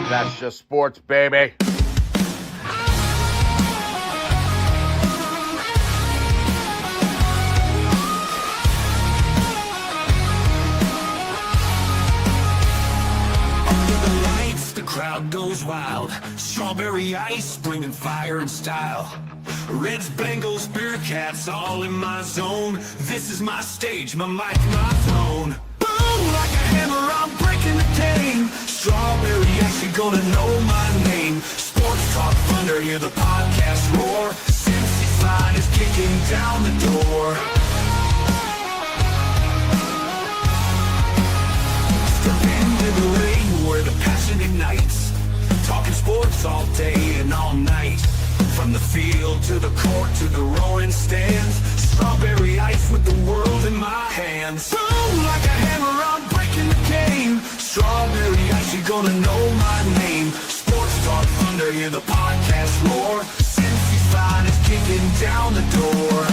That's just sports, baby. Crowd goes wild, strawberry ice bringing fire and style. Reds, Bengals, Bearcats, all in my zone. This is my stage, my mic, my throne. Boom, like a hammer, I'm breaking the game. Strawberry ice, you're gonna know my name. Sports Talk Thunder, hear the podcast roar. Cincy's line is kicking down the door. Step into the ring where the passion ignites. Talking sports all day and all night. From the field to the court to the roaring stands. Strawberry ice with the world in my hands. Boom, like a hammer, I'm breaking the game. Strawberry ice, you're gonna know my name. Sports Talk Thunder, hear the podcast roar. Cincy's line is kicking down the door.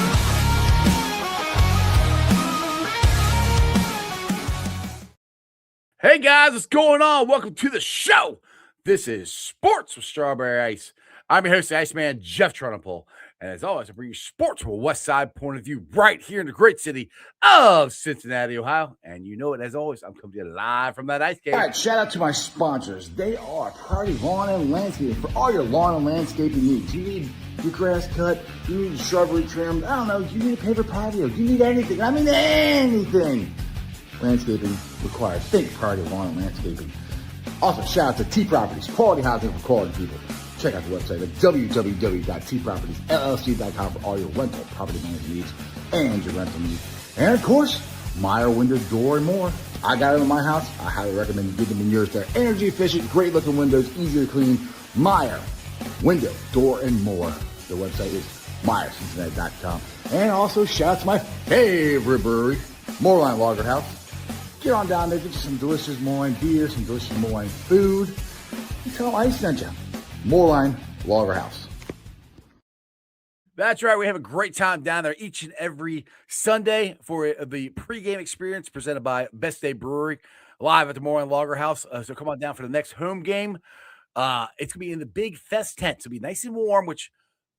Hey guys, what's going on? Welcome to the show. This is Sports with Strawberry Ice. I'm your host, Iceman Jeff Trennepohl. And as always, I bring you sports from a West Side point of view right here in the great city of Cincinnati, Ohio. And you know it, as always, I'm coming to you live from that ice game. All right, shout out to my sponsors. They are Priority Lawn and Landscaping for all your lawn and landscaping needs. You need your grass cut, you need your shrubbery trimmed, I don't know, you need a paper patio, you need anything. I mean anything. Landscaping required. Think Priority Lawn and Landscaping. Also, shout out to T Properties, quality housing for quality people. Check out the website at www.tpropertiesllc.com for all your rental property management needs and your rental needs. And of course, Meyer Window, Door, and more. I got it in my house. I highly recommend you get them in yours. They're energy efficient, great looking windows, easy to clean. Meyer Window, Door, and more. The website is MeyerCincinnati.com. And also, shout out to my favorite brewery, Moorline Lager House. Get on down there, get you some delicious Moorline beer, some delicious Moorline food. And tell them I sent you. Moorline Lager House. That's right. We have a great time down there each and every Sunday for the pregame experience presented by Best Day Brewery live at the Moorline Lager House. So come on down for the next home game. It's going to be in the big fest tent. It'll be nice and warm, which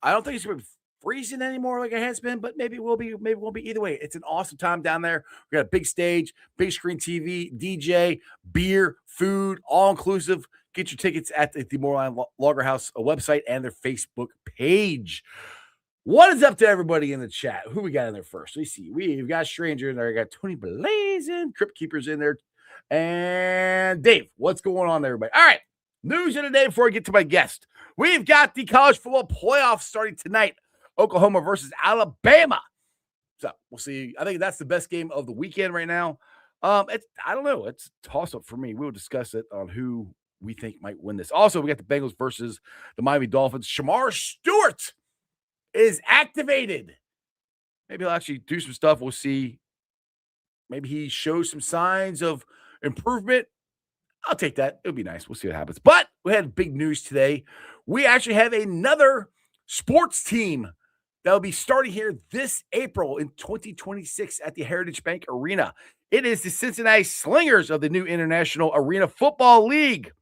I don't think it's going to be freezing anymore like it has been, but maybe it will be, maybe it won't be. Either way, it's an awesome time down there. We got a big stage, big screen TV, DJ, beer, food, all inclusive. Get your tickets at the Moorline Lager House website and their Facebook page. What is up to everybody in the chat? Who we got in there first? We see we've got Stranger in there. We got Tony Blazin, Crypt Keepers in there, and Dave. What's going on there, everybody? All right, news of the day before I get to my guest. We've got the college football playoffs starting tonight. Oklahoma versus Alabama. So we'll see. I think that's the best game of the weekend right now. I don't know. It's a toss-up for me. We'll discuss it on who we think might win this. Also, we got the Bengals versus the Miami Dolphins. Shamar Stewart is activated. Maybe he'll actually do some stuff. We'll see. Maybe he shows some signs of improvement. I'll take that. It'll be nice. We'll see what happens. But we had big news today. We actually have another sports team that will be starting here this April in 2026 at the Heritage Bank Arena. It is the Cincinnati Slingers of the new International Arena Football League.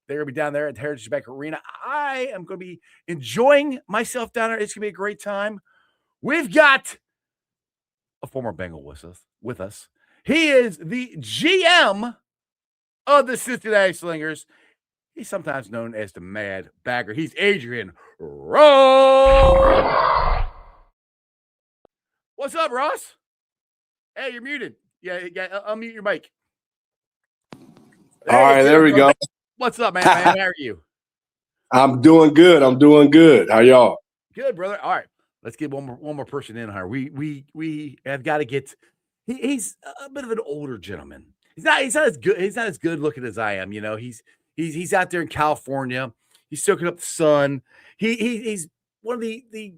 They're going to be down there at the Heritage Bank Arena. I am going to be enjoying myself down there. It's going to be a great time. We've got a former Bengal with us. He is the GM of the Cincinnati Slingers. He's sometimes known as the Mad Bagger. He's Adrian Ross. What's up, Ross? Hey, you're muted. Yeah, unmute your mic. All right, there we go. What's up, man? How are you? I'm doing good. How y'all? Good, brother. All right, let's get one more person in here. We have got to get. He's a bit of an older gentleman. He's not as good. He's not as good looking as I am. You know, he's out there in California. He's soaking up the sun. He's one of the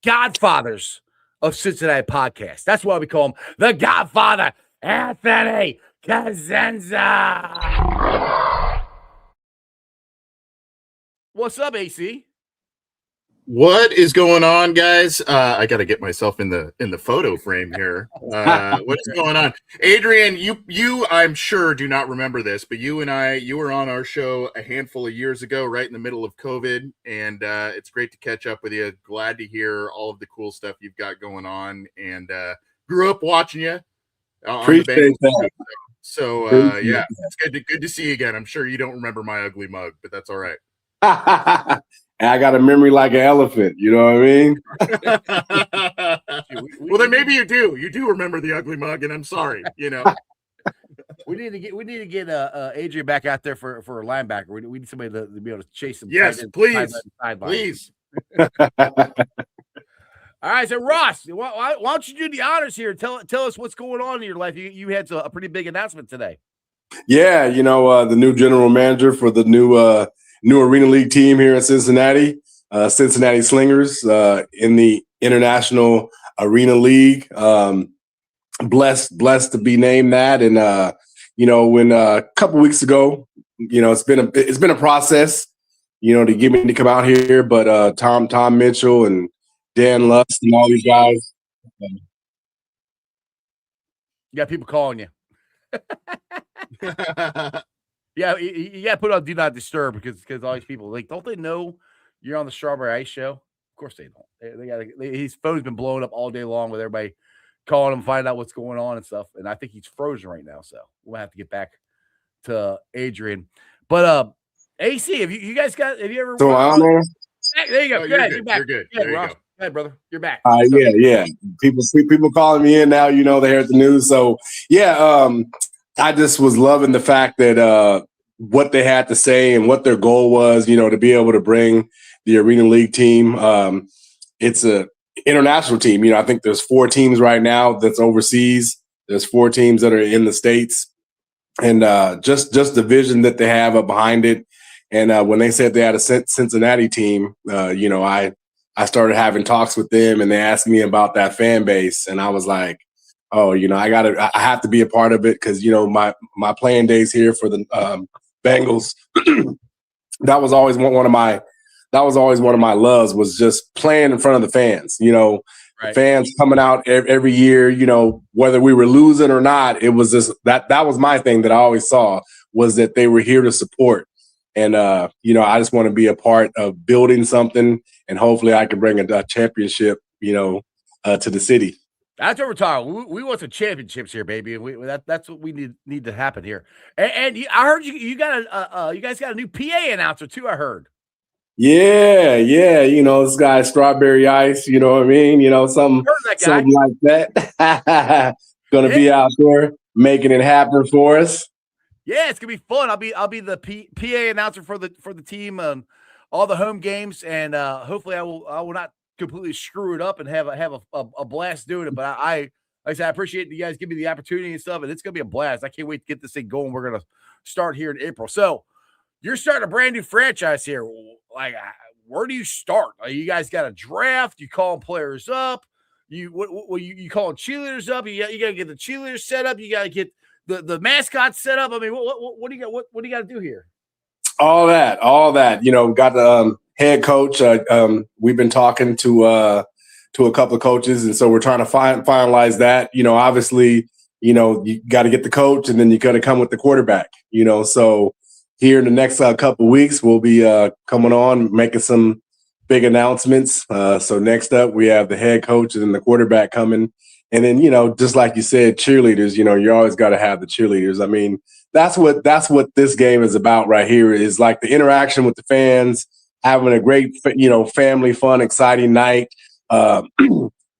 godfathers of Cincinnati podcast. That's why we call him the Godfather, Anthony Cosenza. What's up, AC? What is going on, guys? I got to get myself in the photo frame here. What is going on, Adrian? You, I'm sure do not remember this, but you were on our show a handful of years ago, right in the middle of COVID, and it's great to catch up with you. Glad to hear all of the cool stuff you've got going on, and grew up watching you on the Appreciate Bengals. that. So Appreciate yeah, it's good to see you again. I'm sure you don't remember my ugly mug, but that's all right. And I got a memory like an elephant. You know what I mean? Well, then maybe you do. You do remember the ugly mug, and I'm sorry. We need to get Adrian back out there for a linebacker. We need somebody to be able to chase him. Yes, please. All right, so Ross, why don't you do the honors here? Tell us what's going on in your life. You had a pretty big announcement today. Yeah, the new general manager for the new Arena League team here in Cincinnati, Cincinnati Slingers, in the International Arena League. Blessed to be named that. And when a couple weeks ago, it's been a process, to get me to come out here. But Tom Mitchell and Dan Lust and all these guys. You got people calling you. Yeah, you got to put on Do Not Disturb because all these people, like, don't they know you're on the Strawberry Ice Show? Of course they don't. His phone's been blowing up all day long with everybody calling him, find out what's going on and stuff. And I think he's frozen right now, so we'll have to get back to Adrian. But AC, have you ever? So I'm there. There you go. Oh, Go ahead. good. You're back. You're good. Go ahead, There you Ross. go. Go ahead, brother. You're back. Yeah. People calling me in now. They heard the news. So yeah, I just was loving the fact that what they had to say and what their goal was. To be able to bring the Arena League team. It's a international team. I think there's 4 teams right now that's overseas. There's 4 teams that are in the States, and just the vision that they have up behind it. And when they said they had a Cincinnati team, I started having talks with them, and they asked me about that fan base, and I was like, oh, I have to be a part of it because my playing days here for the Bengals, that was always one of my loves, was just playing in front of the fans. Right. Fans coming out every year. Whether we were losing or not, it was just that was my thing that I always saw, was that they were here to support. And, I just want to be a part of building something, and hopefully I can bring a championship, to the city. That's what we're talking. We want some championships here, baby. And that's what we need to happen here. And I heard you guys got a new PA announcer too, I heard. Yeah. This guy, Strawberry Ice, you know what I mean? Something like that. Gonna be out there making it happen for us. Yeah, it's gonna be fun. I'll be the PA announcer for the team, all the home games, and hopefully I will not completely screw it up and have a blast doing it. But like I said, I appreciate you guys giving me the opportunity and stuff, and it's gonna be a blast. I can't wait to get this thing going. We're gonna start here in April. So you're starting a brand new franchise here. Like, where do you start? You guys got a draft? You calling players up? You calling cheerleaders up? You got to get the cheerleaders set up. You got to get the mascots set up. I mean, what do you got? What do you got to do here? All that. Got the head coach. We've been talking to a couple of coaches, and so we're trying to finalize that. Obviously, you got to get the coach, and then you got to come with the quarterback. So here in the next couple of weeks, we'll be coming on, making some big announcements. So next up, we have the head coach and then the quarterback coming. And then, just like you said, cheerleaders, you always got to have the cheerleaders. I mean, that's what this game is about right here, is like the interaction with the fans, having a great, family fun, exciting night,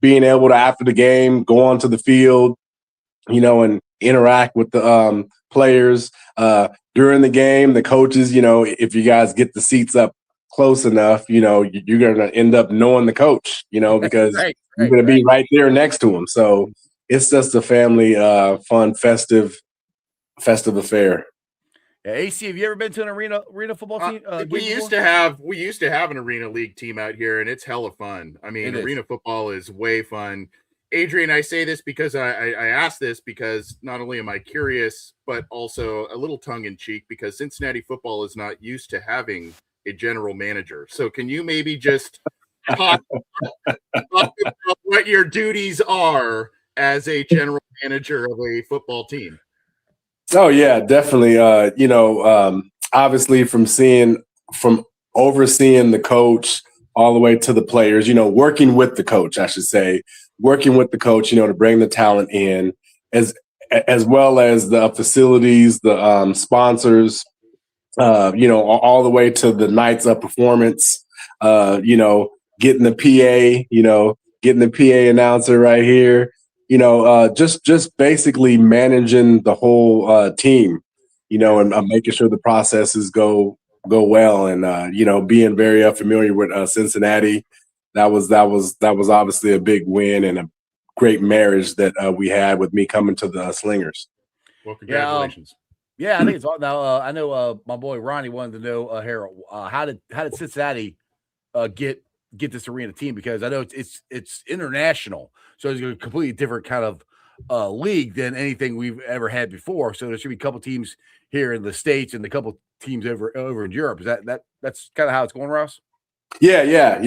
being able to, after the game, go onto the field, and interact with the players. During the game, the coaches, if you guys get the seats up close enough, you're going to end up knowing the coach, because you're going to be right there next to him. So it's just a family, fun, festive affair. Yeah, AC, have you ever been to an arena football team? We used to have an Arena League team out here, and it's hella fun. I mean, arena football is way fun. Adrian, I say this because I asked this because not only am I curious, but also a little tongue-in-cheek, because Cincinnati football is not used to having a general manager. So can you maybe just talk about what your duties are as a general manager of a football team. Oh yeah, definitely. Obviously from overseeing the coach all the way to the players, working with the coach, I should say, working with the coach, to bring the talent in as well as the facilities, the sponsors, all the way to the nights of performance, getting the PA, getting the PA announcer right here, just basically managing the whole team, and making sure the processes go well, and being very familiar with Cincinnati. That was obviously a big win and a great marriage that we had with me coming to the Slingers. Well, congratulations. Yeah, I think it's all now. I know my boy Ronnie wanted to know, Harold, how did Cincinnati get this arena team? Because I know it's international, so it's a completely different kind of league than anything we've ever had before. So there should be a couple teams here in the States and a couple teams over in Europe. Is that's kind of how it's going, Ross? Yeah.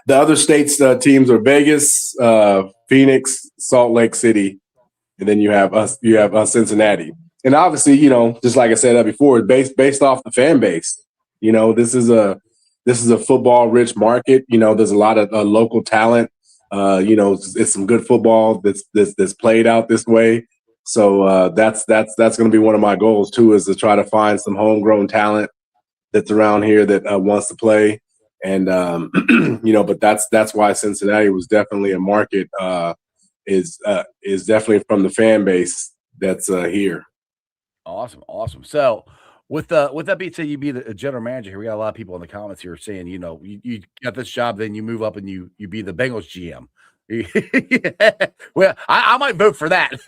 The other states teams are Vegas, Phoenix, Salt Lake City, and then you have us. You have Cincinnati, and obviously, just like I said before, based off the fan base. This is a football rich market. There's a lot of local talent. It's some good football that's played out this way. So that's going to be one of my goals too, is to try to find some homegrown talent that's around here that wants to play. And but that's why Cincinnati was definitely a market. Is definitely from the fan base that's here. Awesome. So with that being said, you be the general manager here. We got a lot of people in the comments here saying, you got this job, then you move up and you be the Bengals GM. Well, I might vote for that.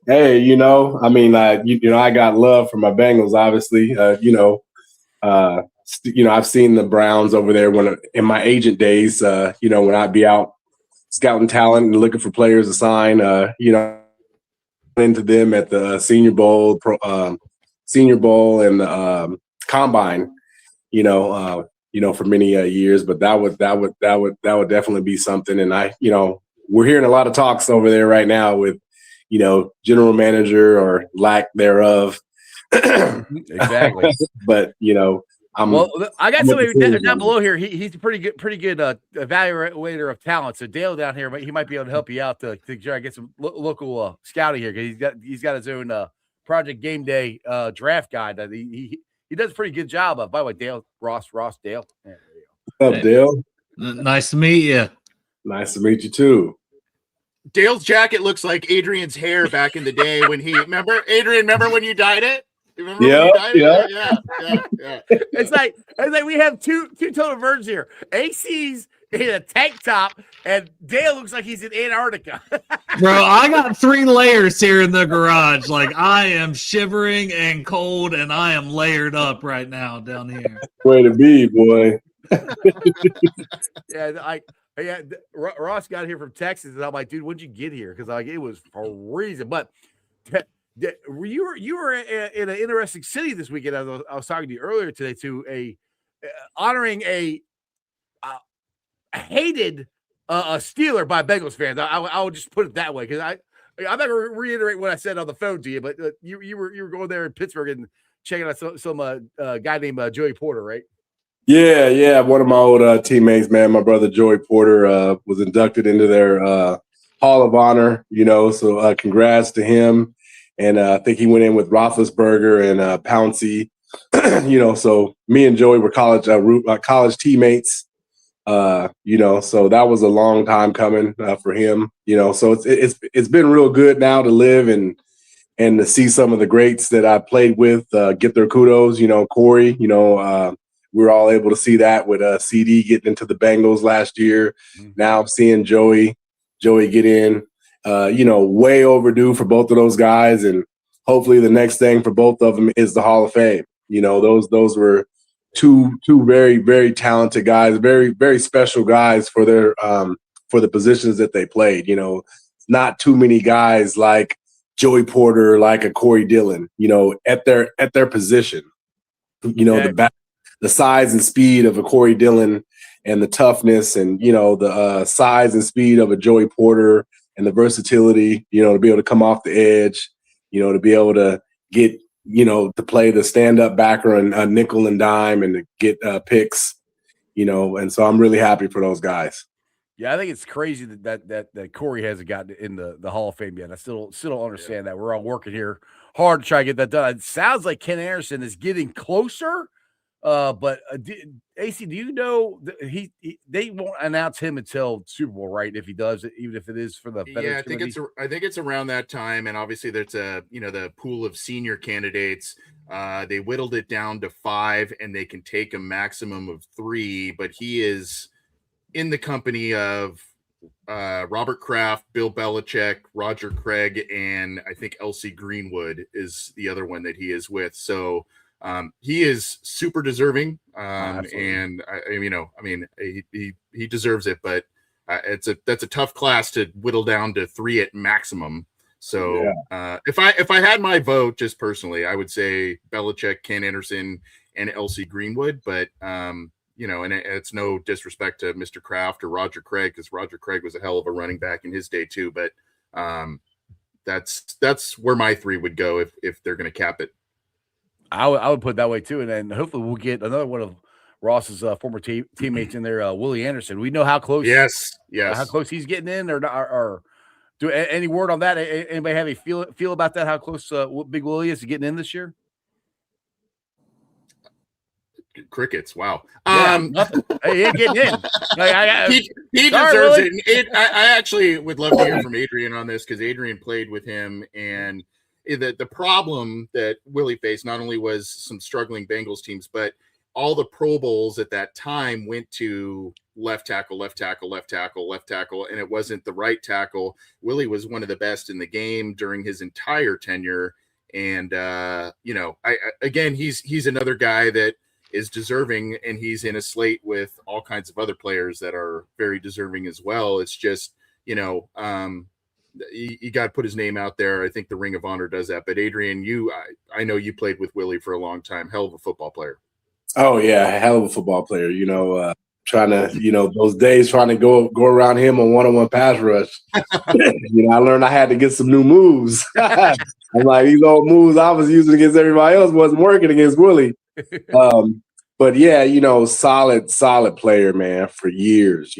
Hey, I got love for my Bengals, obviously. I've seen the Browns over there in my agent days, when I'd be out scouting talent and looking for players to sign, into them at the Senior Bowl and the Combine, for many years. But that would definitely be something. And we're hearing a lot of talks over there right now with, general manager or lack thereof. Exactly. But I got somebody down below here. He's a pretty good evaluator of talent. So Dale down here, but he might be able to help you out to try to get some local scouting here, because he's got his own Project Game Day draft guide that he does a pretty good job of. By the way, Dale Ross Dale. Yeah, what's up, Dale? Nice to meet you. Nice to meet you too. Dale's jacket looks like Adrian's hair back in the day when remember when you dyed it? Yeah. It's like we have two total versions here. AC's in a tank top, and Dale looks like he's in Antarctica. Bro, I got 3 layers here in the garage. Like, I am shivering and cold, and I am layered up right now down here. Way to be, boy. Ross got here from Texas, and I'm like, dude, when'd you get here? Because it was freezing. But you were in an interesting city this weekend. I was talking to you earlier today, to honoring a hated a Steeler by Bengals fans. I would just put it that way, because I'm not going to reiterate what I said on the phone to you, but you were going there in Pittsburgh and checking out some guy named Joey Porter, right? Yeah. One of my old teammates, man, my brother Joey Porter, was inducted into their Hall of Honor. So congrats to him. And I think he went in with Roethlisberger and Pouncey. So me and Joey were college teammates. So that was a long time coming for him. So it's been real good now to live and to see some of the greats that I played with get their kudos. Corey. We were all able to see that with CD getting into the Bengals last year. Mm-hmm. Now seeing Joey get in. Way overdue for both of those guys, and hopefully the next thing for both of them is the Hall of Fame. Those were two very, very talented guys, very, very special guys for their for the positions that they played. Not too many guys like Joey Porter, like a Corey Dillon, at their position. the size and speed of a Corey Dillon and the toughness and, the size and speed of a Joey Porter and the versatility, to be able to come off the edge, to be able to get, to play the stand-up backer and nickel and dime and to get picks, and so I'm really happy for those guys. Yeah, I think it's crazy that Corey hasn't gotten in the Hall of Fame yet. I still don't understand that. We're all working here hard to try to get that done. It sounds like Ken Anderson is getting closer, but AC, do you know they won't announce him until Super Bowl, right? If he does it, even if it is for the I think it's around that time, and obviously there's the pool of senior candidates. They whittled it down to 5, and they can take a maximum of 3, but he is in the company of Robert Kraft, Bill Belichick, Roger Craig, and I think Elsie Greenwood is the other one that he is with. So he is super deserving, and he deserves it. But that's a tough class to whittle down to 3 at maximum. So if I had my vote, just personally, I would say Belichick, Ken Anderson, and Elsie Greenwood. But and it's no disrespect to Mr. Kraft or Roger Craig, because Roger Craig was a hell of a running back in his day too. But that's where my 3 would go if they're going to cap it. I would put it that way too, and then hopefully we'll get another one of Ross's former teammates in there, Willie Anderson. We know how close, how close he's getting in, or do any word on that? Anybody have a feel about that? How close Big Willie is to getting in this year? Crickets. Wow. Nothing. Hey, he ain't getting in. He deserves it. I actually would love to hear from Adrian on this, because Adrian played with him, and the problem that Willie faced not only was some struggling Bengals teams, but all the Pro Bowls at that time went to left tackle, and it wasn't the right tackle. Willie was one of the best in the game during his entire tenure, and he's another guy that is deserving, and he's in a slate with all kinds of other players that are very deserving as well. It's just, you got to put his name out there. I think the Ring of Honor does that. But Adrian, I know you played with Willie for a long time. Hell of a football player. Oh yeah, hell of a football player. Trying to, those days trying to go around him on one-on-one pass rush. I learned I had to get some new moves. I'm like, these old moves I was using against everybody else wasn't working against Willie. But yeah, solid player, man, for years,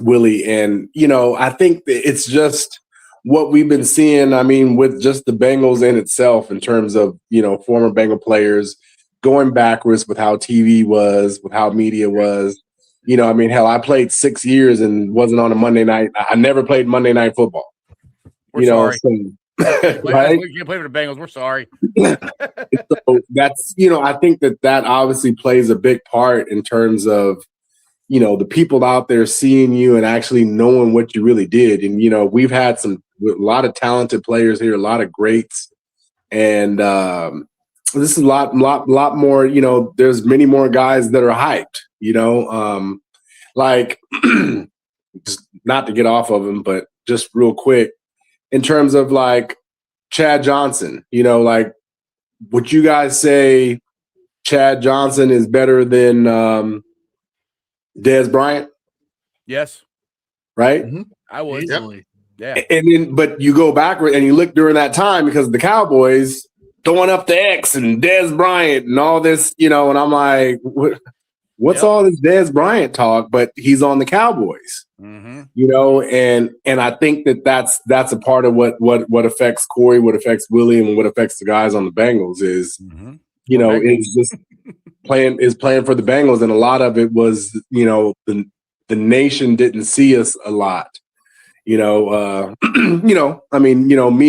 Willie. And, I think that it's just what we've been seeing. I mean, with just the Bengals in itself, in terms of, former Bengal players going backwards with how TV was, with how media was, hell, I played 6 years and wasn't on a Monday night. I never played Monday Night Football. We're sorry. Right? We can't play for the Bengals. We're sorry. So that's, I think that obviously plays a big part in terms of, the people out there seeing you and actually knowing what you really did. And, we've had a lot of talented players here, a lot of greats. And this is a lot more, there's many more guys that are hyped, like just not to get off of him, but just real quick, in terms of like Chad Johnson, would you guys say Chad Johnson is better than Dez Bryant? Yes. Right? Mm-hmm. I would. Easily. Yeah. And then, but you go backward and you look during that time, because the Cowboys throwing up the X and Dez Bryant and all this, and I'm like, what's all this Dez Bryant talk? But he's on the Cowboys. Mm-hmm. And I think that's a part of what affects Corey, what affects Willie, and what affects the guys on the Bengals is, it's just playing for the Bengals. And a lot of it was, the nation didn't see us a lot. Me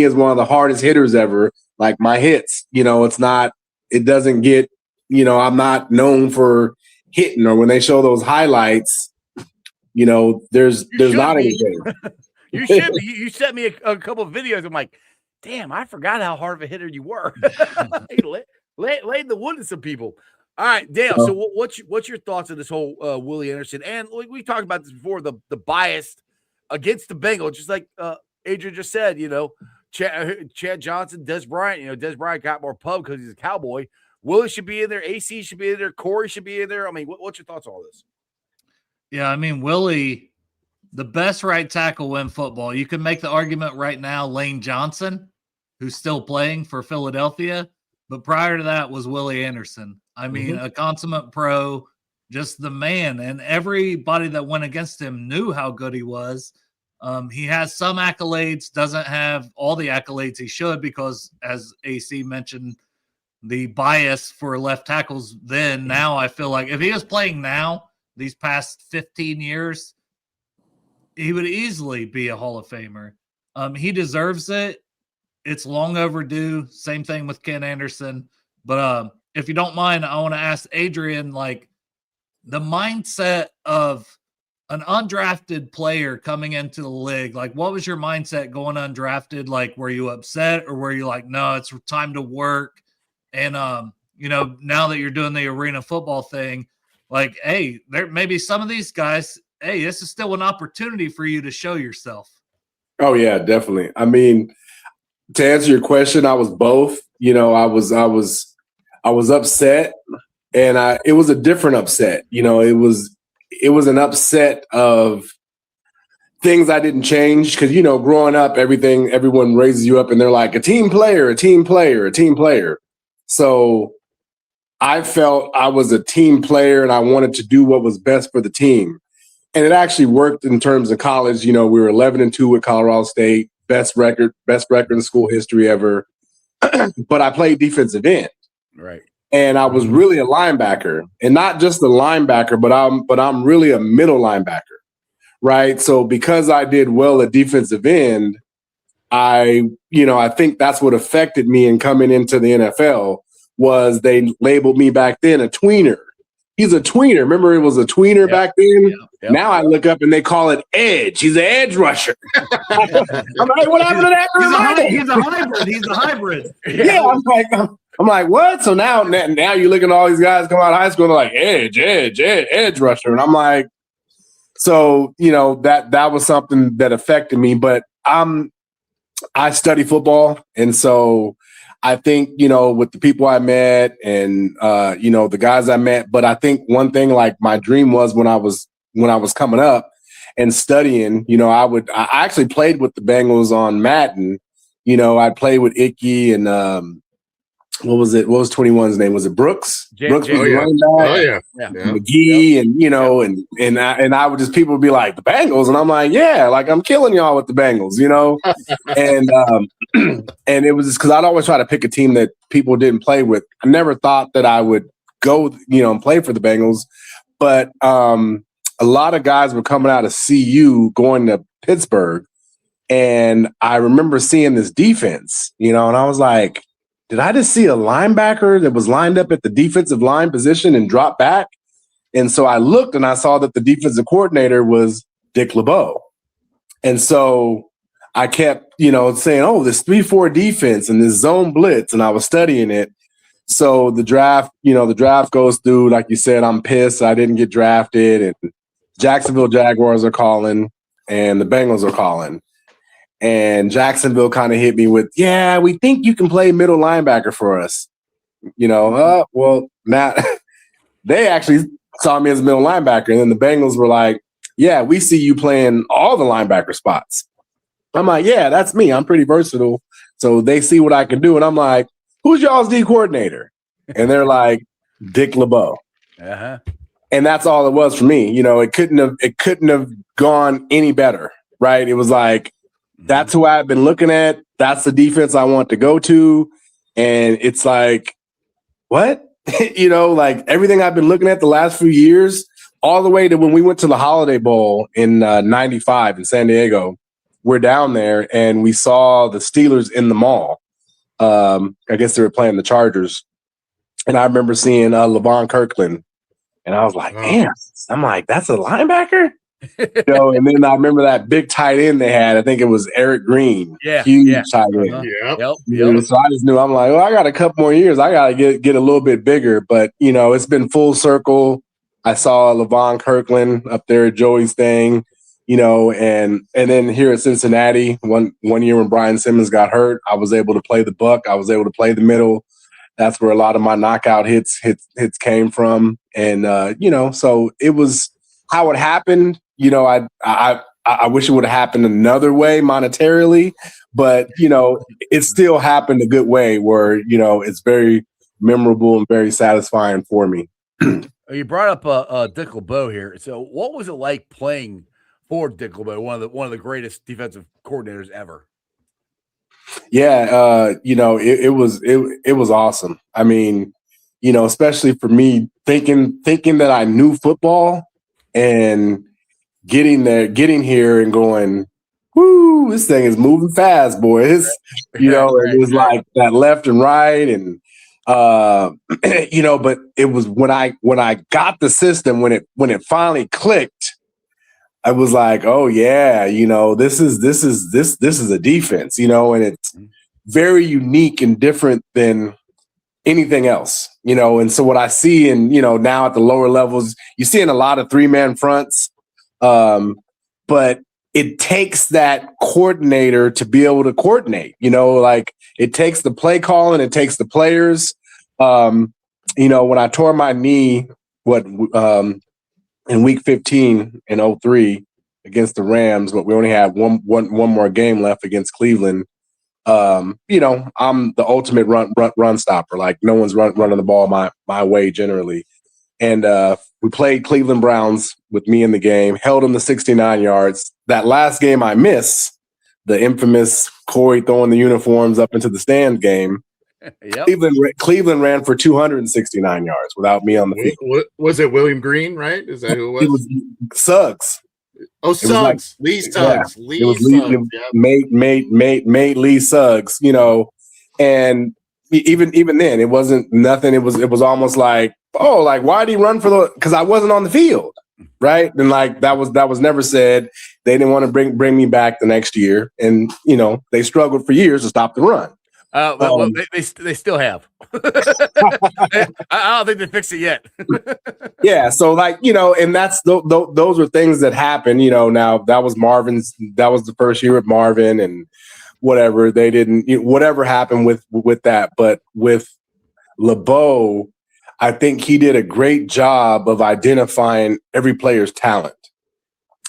as one of the hardest hitters ever, like my hits, it doesn't get, I'm not known for hitting, or when they show those highlights, there's not anything. You should be. You sent me a couple of videos. I'm like, damn, I forgot how hard of a hitter you were. laid the wood to some people. All right, Dale. So what's your thoughts on this whole Willie Anderson? And we talked about this before, the bias against the Bengals, just like Adrian just said, Chad Johnson, Dez Bryant. Dez Bryant got more pub because he's a Cowboy. Willie should be in there. AC should be in there. Corey should be in there. I mean, what's your thoughts on all this? Yeah, I mean, Willie, the best right tackle in football. You can make the argument right now, Lane Johnson, who's still playing for Philadelphia. But prior to that was Willie Anderson. I mean, a consummate pro, just the man. And everybody that went against him knew how good he was. He has some accolades, doesn't have all the accolades he should because, as AC mentioned, the bias for left tackles then. Now I feel like if he was playing now, these past 15 years, he would easily be a Hall of Famer. He deserves it. It's long overdue. Same thing with Ken Anderson. But if you don't mind, I want to ask Adrian, like, the mindset of an undrafted player coming into the league. Like, what was your mindset going undrafted? Like, were you upset or were you like, no, it's time to work? And, now that you're doing the arena football thing, like, hey, there maybe some of these guys, hey, this is still an opportunity for you to show yourself. Oh yeah, definitely. I mean, to answer your question, I was both. I was upset, and it was a different upset. It was an upset of things I didn't change because growing up, everyone raises you up and they're like a team player, a team player, a team player. So I felt I was a team player and I wanted to do what was best for the team. And it actually worked in terms of college. We were 11-2 with Colorado State, best record in school history ever. But I played defensive end. Right. And I was really a linebacker, and not just a linebacker, but I'm really a middle linebacker. Right. So because I did well at defensive end, I think that's what affected me in coming into the NFL was they labeled me back then a tweener. He's a tweener. Remember, it was a tweener back then? Yep. Now I look up and they call it edge. He's an edge rusher. I'm like, what happened to that? He's a hybrid. He's a hybrid. Yeah, I'm like, what? So now you look at all these guys come out of high school and they're like, edge rusher. And I'm like, so, that was something that affected me. But I study football. And so I think, with the people I met and, the guys I met, but I think one thing, like my dream was when I was coming up and studying, I actually played with the Bengals on Madden. I'd play with Icky and, what was it? What was 21's name? Was it Brooks? Brooks was the running back. McGee, and I would just, people would be like, the Bengals? And I'm like, yeah, like I'm killing y'all with the Bengals, and it was just because I'd always try to pick a team that people didn't play with. I never thought that I would go, and play for the Bengals. But a lot of guys were coming out of CU going to Pittsburgh. And I remember seeing this defense, and I was like, did I just see a linebacker that was lined up at the defensive line position and drop back? And so I looked and I saw that the defensive coordinator was Dick LeBeau. And so I kept, saying, oh, this 3-4 defense and this zone blitz. And I was studying it. So the draft goes through, like you said, I'm pissed I didn't get drafted. And Jacksonville Jaguars are calling and the Bengals are calling. And Jacksonville kind of hit me with, yeah, we think you can play middle linebacker for us. Well, now they actually saw me as a middle linebacker. And then the Bengals were like, yeah, we see you playing all the linebacker spots. I'm like, yeah, that's me. I'm pretty versatile. So they see what I can do. And I'm like, who's y'all's D coordinator? And they're like, Dick LeBeau. Uh-huh. And that's all it was for me. It couldn't have gone any better. Right. It was like, that's who I've been looking at. That's the defense I want to go to. And it's like, what? Like everything I've been looking at the last few years, all the way to when we went to the Holiday Bowl in 95 in San Diego. We're down there and we saw the Steelers in the mall. I guess they were playing the Chargers. And I remember seeing LeVon Kirkland. And I was like, damn. I'm like, that's a linebacker? And then I remember that big tight end they had. I think it was Eric Green. Yeah. Huge tight end. Uh-huh. Yep. So I just knew, I'm like, well, I got a couple more years. I got to get a little bit bigger. But, it's been full circle. I saw LeVon Kirkland up there at Joey's thing, and then here at Cincinnati, one year when Brian Simmons got hurt, I was able to play the buck. I was able to play the middle. That's where a lot of my knockout hits came from. And, so it was how it happened. I wish it would have happened another way monetarily, but, it still happened a good way where, it's very memorable and very satisfying for me. You brought up Dick LeBeau here. So what was it like playing for Dick LeBeau, one of the greatest defensive coordinators ever? Yeah, it was awesome. I mean, especially for me thinking that I knew football and getting here and going, whoo, this thing is moving fast, boys. It was like that left and right and but it was when I got the system, when it finally clicked, I was like, oh yeah, this is a defense, and it's very unique and different than anything else, and so what I see now at the lower levels, you're seeing a lot of 3-man fronts, but it takes that coordinator to be able to coordinate, like it takes the play calling, it takes the players. When I tore my knee, in week 15 in 2003 against the Rams, but we only had one more game left against Cleveland. I'm the ultimate run stopper. Like no one's running the ball my way generally. And we played Cleveland Browns with me in the game, held them to 69 yards. That last game I missed, the infamous Corey throwing the uniforms up into the stand game. Yep. Cleveland ran for 269 yards without me on the field. Was it William Green, right? Is that who it was? It was Suggs. Oh, Suggs. Lee Suggs. Yeah. It was made Lee Suggs, and even then it wasn't nothing. It was almost like, oh, like why did he run for because I wasn't on the field, right? And like that was never said. They didn't want to bring me back the next year, and they struggled for years to stop the run. They still have. I don't think they fixed it yet. Yeah, so and that's those are things that happen. Now that was the first year at Marvin, and whatever they didn't, whatever happened with that. But with LeBeau, I think he did a great job of identifying every player's talent,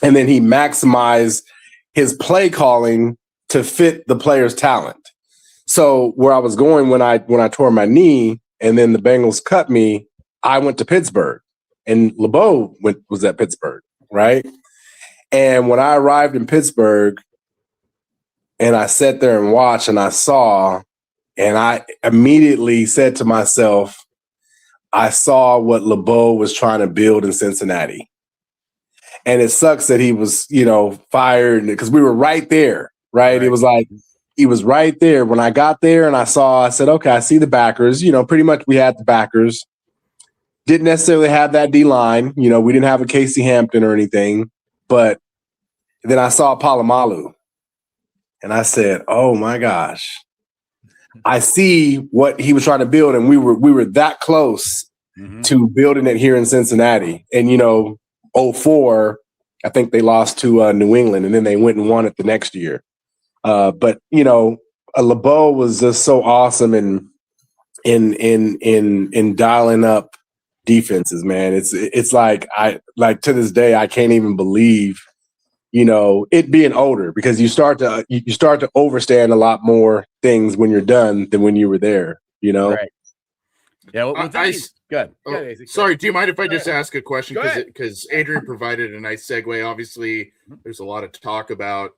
and then he maximized his play calling to fit the player's talent. So where I was going when I tore my knee and then the Bengals cut me, I went to Pittsburgh, and LeBeau was at Pittsburgh, right? And when I arrived in Pittsburgh and I sat there and watched and I saw, and I immediately said to myself, I saw what LeBeau was trying to build in Cincinnati. And it sucks that he was, fired because we were right there, right? It was like, he was right there. When I got there and I said, okay, I see the backers. Pretty much we had the backers. Didn't necessarily have that D-line. We didn't have a Casey Hampton or anything. But then I saw Palomalu. And I said, oh, my gosh. I see what he was trying to build. And we were that close to building it here in Cincinnati. And, 2004, I think they lost to New England. And then they went and won it the next year. But LeBeau was just so awesome in dialing up defenses, man. It's like to this day I can't even believe it being older, because you start to understand a lot more things when you're done than when you were there. Right. Yeah. Good. Sorry, do you mind if I just ask a question? Because Adrian provided a nice segue. Obviously, there's a lot of talk about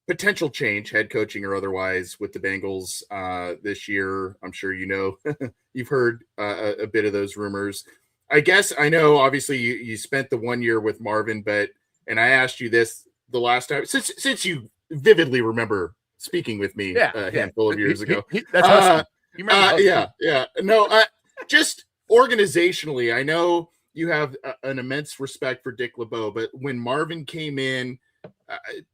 potential change, head coaching or otherwise, with the Bengals this year. I'm sure you've heard a bit of those rumors. I guess I know, obviously, you spent the 1 year with Marvin, and I asked you this the last time, since you vividly remember speaking with me a handful of years ago. That's you remember yeah. No, just organizationally, I know you have an immense respect for Dick LeBeau, but when Marvin came in,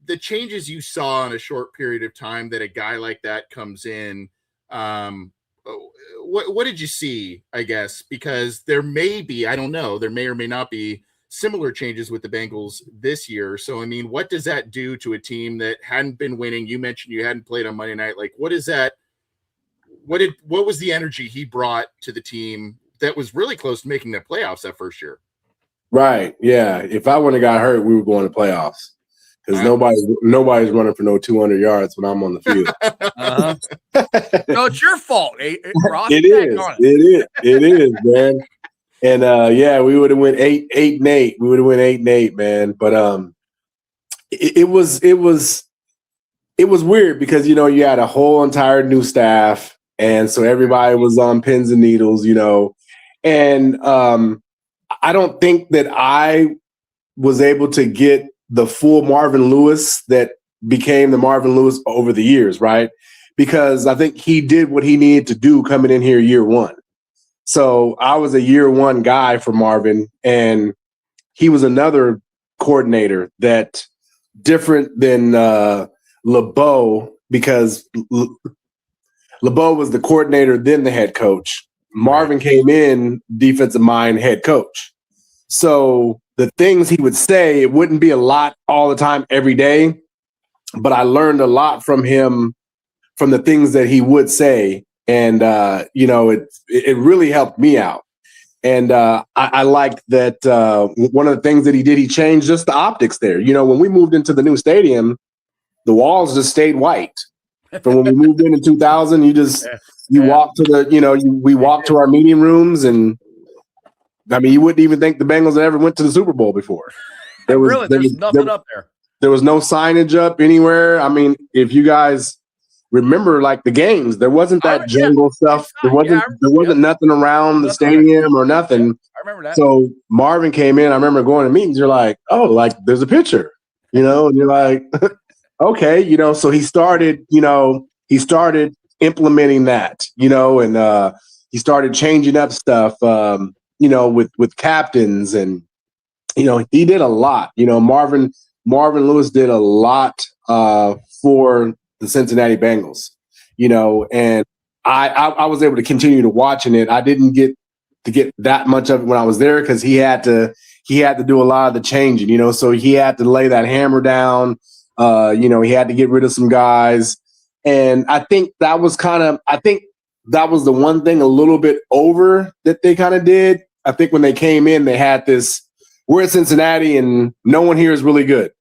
the changes you saw in a short period of time that a guy like that comes in, what did you see, I guess? Because there may be, I don't know, there may or may not be similar changes with the Bengals this year. So, I mean, what does that do to a team that hadn't been winning? You mentioned you hadn't played on Monday night. Like, what what was the energy he brought to the team that was really close to making the playoffs that first year? Right. Yeah. If I wouldn't have got hurt, we were going to playoffs because nobody's running for no 200 yards when I'm on the field. No, it's your fault, Ross. It is, man. And we would have went 8-8. We would have went 8-8, man. But it was weird because you had a whole entire new staff, and so everybody was on pins and needles, and I don't think that I was able to get the full Marvin Lewis that became the Marvin Lewis over the years, right? Because I think he did what he needed to do coming in here year one. So I was a year one guy for Marvin, and he was another coordinator that different than LeBeau, because LeBeau was the coordinator, then the head coach. Marvin came in defensive mind head coach. So the things he would say, it wouldn't be a lot all the time every day, but I learned a lot from him, from the things that he would say. And, it really helped me out. And I liked that one of the things that he did, he changed just the optics there. When we moved into the new stadium, the walls just stayed white. From when we moved in 2000, you walk to we walked to our meeting rooms, and I mean, you wouldn't even think the Bengals had ever went to the Super Bowl before. There was nothing up there. There was no signage up anywhere. I mean, if you guys remember, like the games, there wasn't that jungle stuff. There wasn't nothing around the stadium or nothing. I remember that. So Marvin came in. I remember going to meetings. You're like, oh, like there's a picture, and you're like, okay, so he started implementing that, and he started changing up stuff, with captains, and he did a lot. Marvin Lewis did a lot for the Cincinnati Bengals, and I was able to continue to watching it. I didn't get to get that much of it when I was there because he had to do a lot of the changing, so he had to lay that hammer down. He had to get rid of some guys. And I think that was the one thing a little bit over that they kind of did. I think when they came in, they had this, we're at Cincinnati and no one here is really good.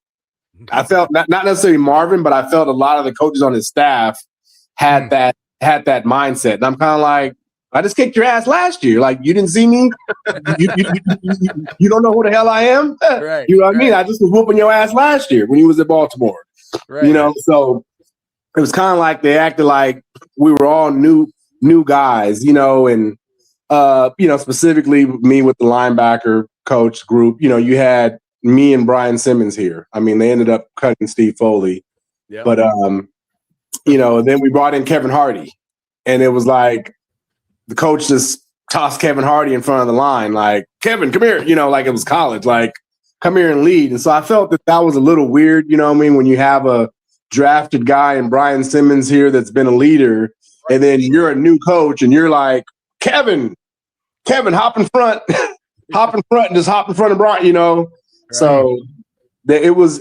I felt not necessarily Marvin, but I felt a lot of the coaches on his staff had that mindset. And I'm kind of like, I just kicked your ass last year. Like, you didn't see me. You don't know who the hell I am. Right, you know what I mean? I just was whooping your ass last year when you was at Baltimore. Right. So it was kind of like they acted like we were all new guys, and specifically me with the linebacker coach group. You had me and Brian Simmons here. I mean, they ended up cutting Steve Foley, but then we brought in Kevin Hardy, and it was like the coach just tossed Kevin Hardy in front of the line, like, Kevin, come here, like it was college, like, come here and lead. And so I felt that was a little weird, when you have a drafted guy and Brian Simmons here that's been a leader, and then you're a new coach and you're like, Kevin, hop in front, and just hop in front of Brian, Right. So it was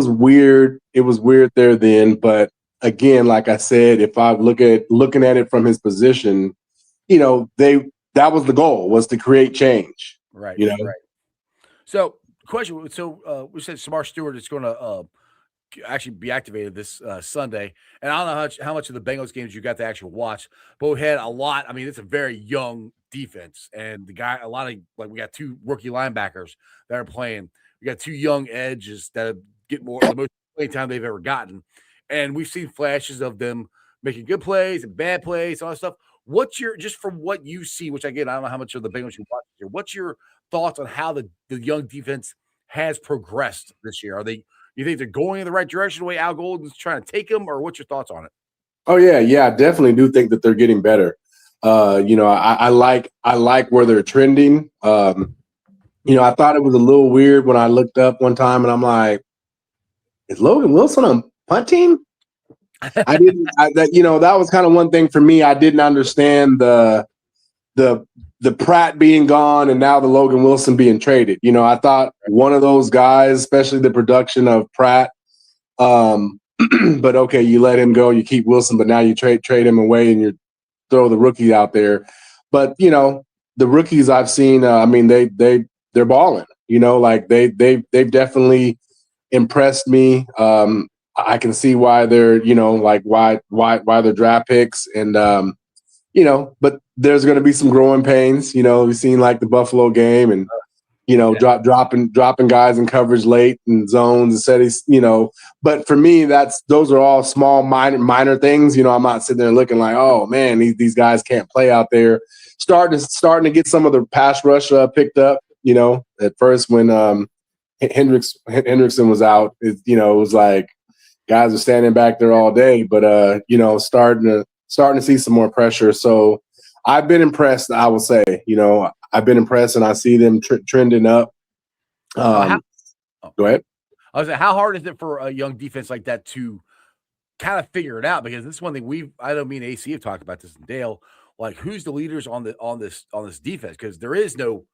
weird. It was weird there then, but again, like I said, if I looking at it from his position, that was the goal, was to create change. Right. Right. So, question. So, we said Samar Stewart is going to actually be activated this Sunday, and I don't know how much of the Bengals games you got to actually watch, but we had a lot. I mean, it's a very young defense, and we got two rookie linebackers that are playing. We got two young edges that get the most playing time they've ever gotten. And we've seen flashes of them making good plays and bad plays, all that stuff. Just from what you see, which again, I don't know how much of the Bengals you watch here, what's your thoughts on how the young defense has progressed this year? You think they're going in the right direction the way Al Golden's trying to take them, or what's your thoughts on it? Oh yeah, I definitely do think that they're getting better. I like where they're trending. I thought it was a little weird when I looked up one time and I'm like, is Logan Wilson on punt team? That was kind of one thing for me. I didn't understand the Pratt being gone and now the Logan Wilson being traded. I thought one of those guys, especially the production of Pratt, but okay, you let him go, you keep Wilson, but now you trade him away and you throw the rookie out there. But the rookies I've seen, I mean, they're balling. Like they've definitely impressed me. I can see why they're like why they're draft picks, and but there's going to be some growing pains. We've seen like the Buffalo game, and dropping guys in coverage late in zones instead of But for me, those are all small minor things. I'm not sitting there looking like, oh man, these guys can't play out there. Starting to get some of the pass rush picked up. At first when Hendrickson was out, it was like guys are standing back there all day, but starting to see some more pressure. So I've been impressed. I will say, I've been impressed, and I see them trending up. Go ahead. I was like, how hard is it for a young defense like that to kind of figure it out? Because this is one thing I don't mean AC have talked about this, and Dale, like who's the leaders on this defense? Because there is no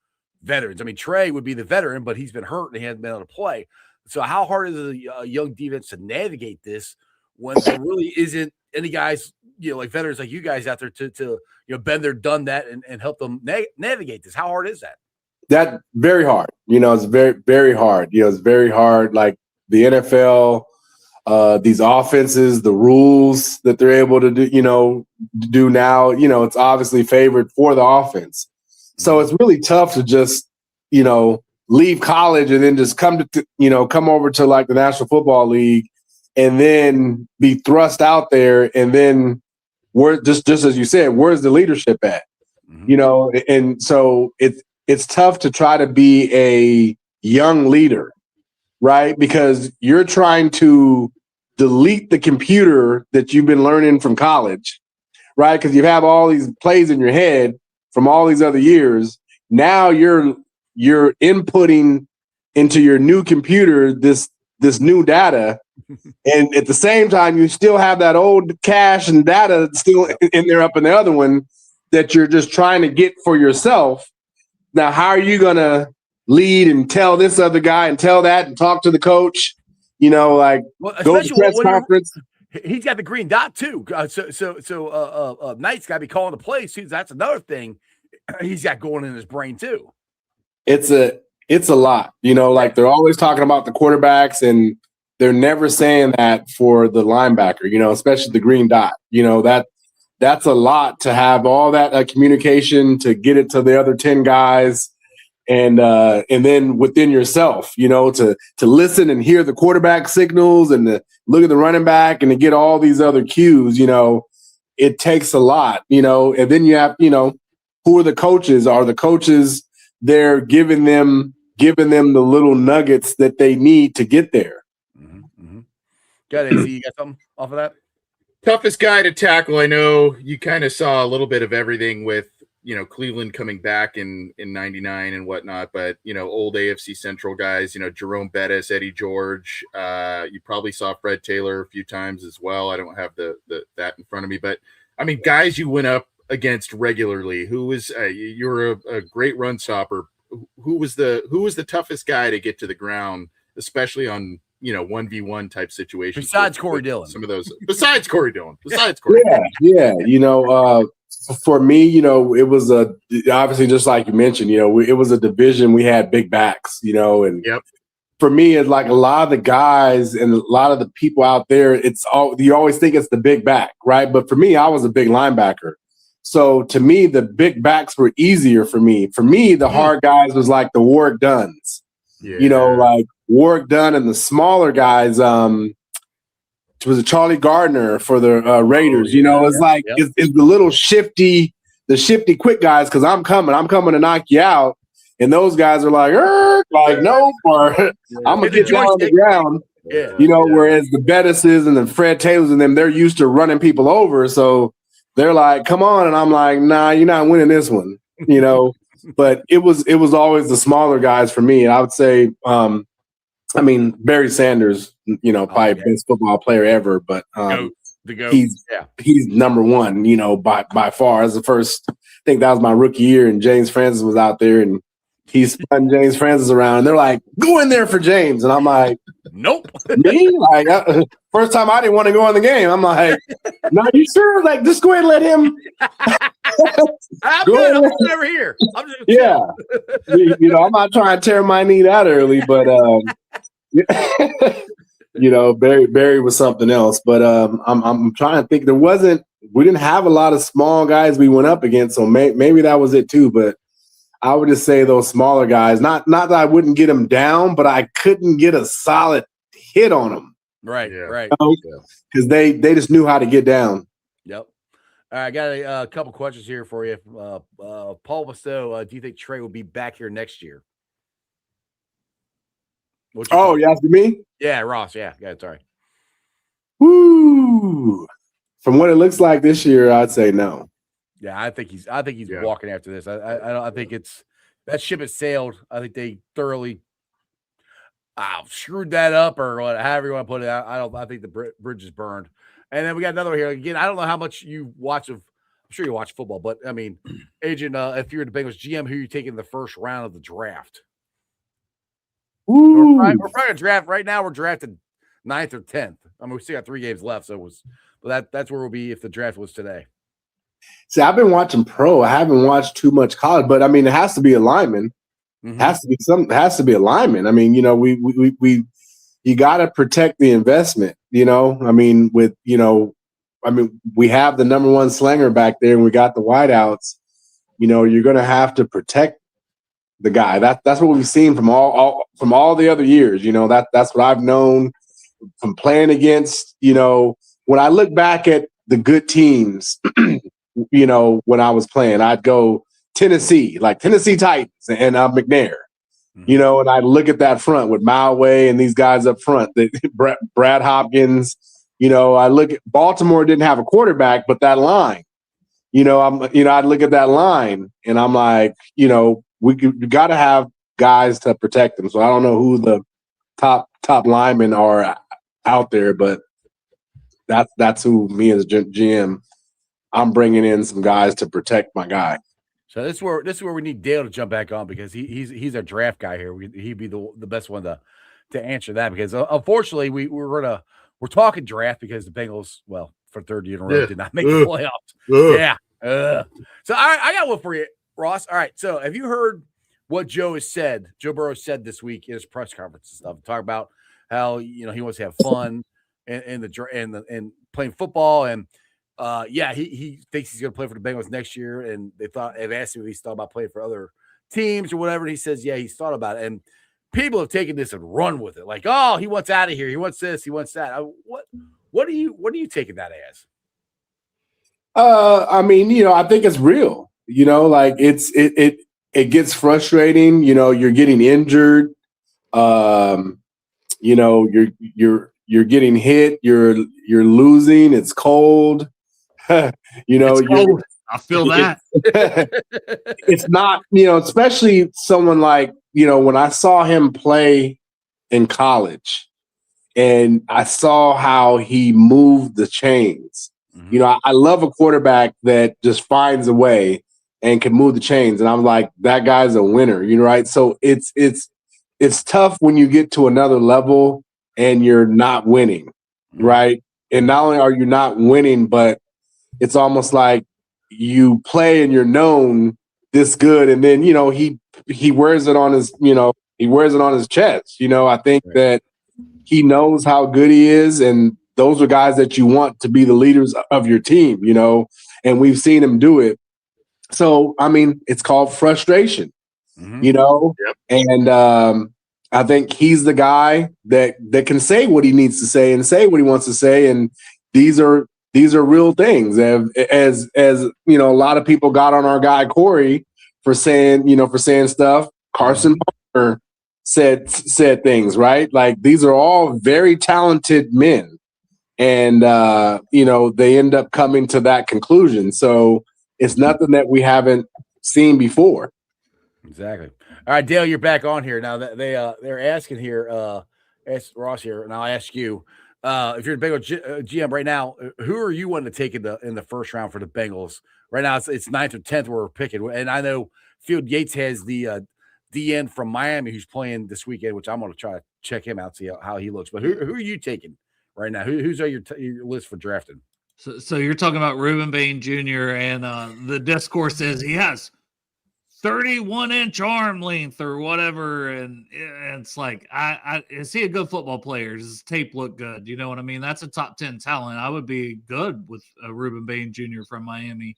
veterans. I mean, Trey would be the veteran, but he's been hurt and he hasn't been able to play. So how hard is a young defense to navigate this when there really isn't any guys, like veterans like you guys out there to been there, done that, and help them navigate this? How hard is that? That very hard. It's very, very hard. It's very hard. Like the NFL, these offenses, the rules that they're able to do now, it's obviously favored for the offense. So it's really tough to just, leave college and then just come over to like the National Football League and then be thrust out there. And then just as you said, where's the leadership at? Mm-hmm. And so it's tough to try to be a young leader, right? Because you're trying to delete the computer that you've been learning from college, right? Because you have all these plays in your head from all these other years. Now you're inputting into your new computer this new data, and at the same time you still have that old cache and data still in there up in the other one that you're just trying to get for yourself. Now, how are you gonna lead and tell this other guy and tell that and talk to the coach? Go to press conference. He's got the green dot too. So Knight's got to be calling the plays too. That's another thing he's got going in his brain too. It's a lot, like they're always talking about the quarterbacks, and they're never saying that for the linebacker, especially the green dot. That's a lot to have all that communication to get it to the other 10 guys, and then within yourself, to listen and hear the quarterback signals and to look at the running back and to get all these other cues. It takes a lot, and then you have, who are the coaches? Are the coaches there giving them the little nuggets that they need to get there? Mm-hmm, mm-hmm. Got it. You got something off of that? Toughest guy to tackle. I know you kind of saw a little bit of everything with, Cleveland coming back in 99 and whatnot, but, old AFC Central guys, Jerome Bettis, Eddie George. You probably saw Fred Taylor a few times as well. I don't have that in front of me, but I mean, guys you went up against regularly. Who was you're a great run stopper. Who was the toughest guy to get to the ground, especially on 1v1 type situations? Besides Corey Dillon. Some of those. Besides Corey Dillon. Yeah. For me, it was obviously just like you mentioned. It was a division. We had big backs. And yep. For me, it's like a lot of the guys and a lot of the people out there. You always think it's the big back, right? But for me, I was a big linebacker. So to me, the big backs were easier for me. For me, the hard guys was like the Warwick Dunns, like Warwick Dunn, and the smaller guys. It was a Charlie Gardner for the Raiders. It's the little shifty quick guys, because I'm coming to knock you out, and those guys are like no, or I'm gonna get down on the ground. Whereas the Bettises and the Fred Taylors and them, they're used to running people over, so they're like, come on. And I'm like, nah, you're not winning this one, but it was always the smaller guys for me. And I would say, Barry Sanders, probably best football player ever, but he's number one, by far. As the first, I think that was my rookie year, and James Francis was out there, and He's spun James Francis around, and they're like, "Go in there for James," and I'm like, Nope. "Me?" Like, first time I didn't want to go in the game. I'm like, "No, you sure?" Like, just go ahead and let him. I'm Go good. ahead. I'm never here. I'm just Yeah, I'm not trying to tear my knee out early, but Barry was something else. But I'm trying to think. We didn't have a lot of small guys we went up against, so maybe that was it too. But I would just say those smaller guys. Not that I wouldn't get them down, but I couldn't get a solid hit on them. Right. Right. Because they just knew how to get down. Yep. All right, I got a couple questions here for you. Paul Basteau, do you think Trey will be back here next year? Oh, you asking me? Yeah, Ross. Yeah, sorry. Woo! From what it looks like this year, I'd say no. Yeah, I think he's walking after this. I think that ship has sailed. I think they thoroughly screwed that up, or however you want to put it. I think the bridge is burned. And then we got another one here. Again, I don't know how much you watch of. I'm sure you watch football, but I mean, Adrian, if you're the Bengals GM, who are you taking in the first round of the draft? We're probably a draft right now. We're drafted 9th or 10th. I mean, we still got 3 games left, but that's where we'll be if the draft was today. See, I've been watching pro. I haven't watched too much college, but I mean, it has to be a lineman. Mm-hmm. Has to be a lineman. I mean, you got to protect the investment. I mean, we have the number 1 slinger back there, and we got the wideouts. You're going to have to protect the guy. That's what we've seen from all the other years. That's what I've known from playing against. When I look back at the good teams, when I was playing, I'd go Tennessee Titans and McNair. And I look at that front with Malway and these guys up front, Brad Hopkins. I look at Baltimore didn't have a quarterback, but that line, I'd look at that line and I'm like, we got to have guys to protect them. So I don't know who the top linemen are out there, but that's who me as GM, I'm bringing in some guys to protect my guy. So this is where we need Dale to jump back on, because he's our draft guy here. He'd be the best one to answer that, because unfortunately we're talking draft because the Bengals, well, for 3rd year in a row, did not make the playoffs. Yeah. So I got one for you, Ross. All right. So have you heard what Joe Burrow said this week in his press conference and stuff? Talk about how he wants to have fun and playing football, and he thinks he's going to play for the Bengals next year. And they've asked him if he's thought about playing for other teams or whatever. And he says, yeah, he's thought about it. And people have taken this and run with it. Like, oh, he wants out of here. He wants this. He wants that. What are you taking that as? I mean, I think it's real, like it gets frustrating. You're getting injured. You're getting hit. You're losing. It's cold. It's cold. I feel that. It's not, especially someone like, when I saw him play in college and I saw how he moved the chains. Mm-hmm. I love a quarterback that just finds a way and can move the chains. And I'm like, that guy's a winner, right? So it's tough when you get to another level and you're not winning, right? And not only are you not winning, but it's almost like you play and you're known this good, and then he wears it on his chest. I think that he knows how good he is, and those are guys that you want to be the leaders of your team. And we've seen him do it. So I mean, it's called frustration. Mm-hmm. Yep. And I think he's the guy that can say what he needs to say and say what he wants to say. And these are real things. As a lot of people got on our guy Corey for saying stuff. Carson Palmer said things, right? Like, these are all very talented men, and they end up coming to that conclusion. So it's nothing that we haven't seen before. Exactly. All right, Dale, you're back on here now. They're asking here, ask Ross here, and I'll ask you, if you're the Bengals GM right now, who are you wanting to take in the first round for the Bengals? Right now, it's 9th or 10th where we're picking, and I know Field Yates has the DN from Miami who's playing this weekend, which I'm going to try to check him out, see how he looks. But who are you taking right now? Who's on your list for drafting? So you're talking about Reuben Bain Jr. and the discourse is he has 31-inch arm length or whatever, and it's like, is he a good football player? Does his tape look good? You know what I mean? That's a top 10 talent. I would be good with Reuben Bain Jr. from Miami.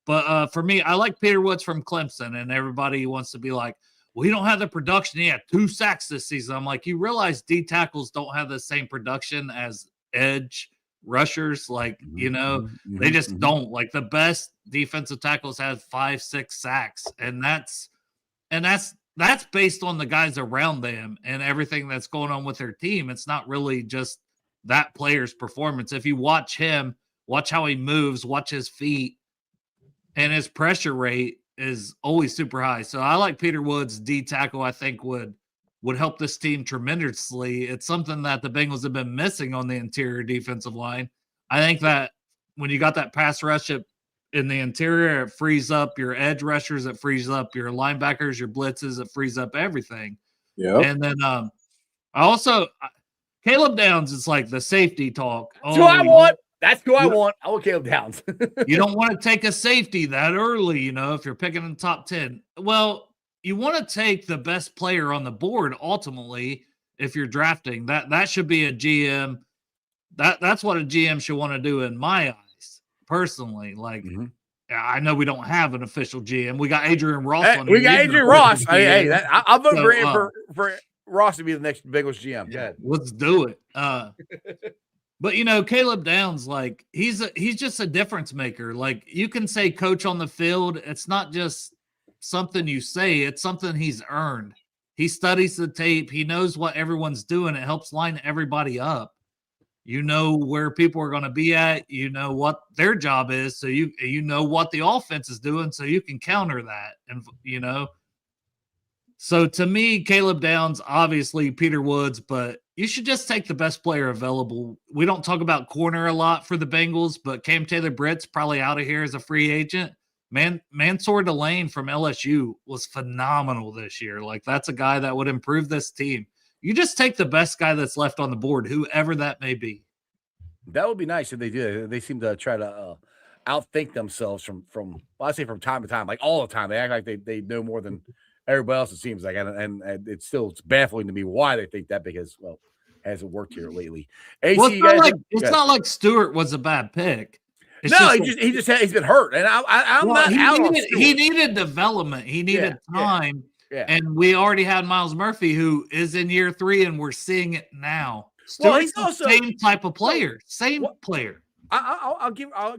But for me, I like Peter Woods from Clemson, and everybody wants to be like, well, he don't have the production. He had 2 sacks this season. I'm like, you realize D tackles don't have the same production as edge rushers. Like, you know, they just don't. Like, the best defensive tackles have 5-6 sacks, and that's based on the guys around them and everything that's going on with their team. It's not really just that player's performance. If you watch him, watch how he moves, watch his feet, and his pressure rate is always super high. So I like Peter Woods, D tackle. I think would help this team tremendously. It's something that the Bengals have been missing on the interior defensive line. I think that when you got that pass rush in the interior, it frees up your edge rushers, it frees up your linebackers, your blitzes, it frees up everything. Yeah. And then Caleb Downs is like the safety talk. That's who I want. That's who I want. I want Caleb Downs. You don't want to take a safety that early, you know, if you're picking in the top 10. Well, you want to take the best player on the board ultimately if you're drafting. That should be a GM. That's what a GM should want to do in my eyes, personally. Like, I know we don't have an official GM. We got Adrian Ross on. We got Adrian Ross. I'll vote for Ross to be the next Bengals GM. Yeah, let's do it. But, you know, Caleb Downs, like, he's just a difference maker. Like, you can say coach on the field. It's not just something you say. It's something he's earned. He studies the tape. He knows what everyone's doing. It helps line everybody up. You know where people are going to be at. You know what their job is. So you know what the offense is doing, so you can counter that. And, you know, so to me, Caleb Downs, obviously Peter Woods, but you should just take the best player available. We don't talk about corner a lot for the Bengals, but Cam Taylor-Britt's probably out of here as a free agent. Mansour Delane from LSU was phenomenal this year. Like, that's a guy that would improve this team. You just take the best guy that's left on the board, whoever that may be. That would be nice if they do. They seem to try to outthink themselves from I say from time to time, like all the time. They act like they know more than everybody else, it seems like, and it's baffling to me why they think that, because, well, it hasn't worked here lately. AC, well, it's not like Stewart was a bad pick. He's been hurt, and I'm not out on Stewart. He needed development. He needed time, and we already had Miles Murphy, who is in year 3, and we're seeing it now. Stewart's he's also the same type of player, player. I'll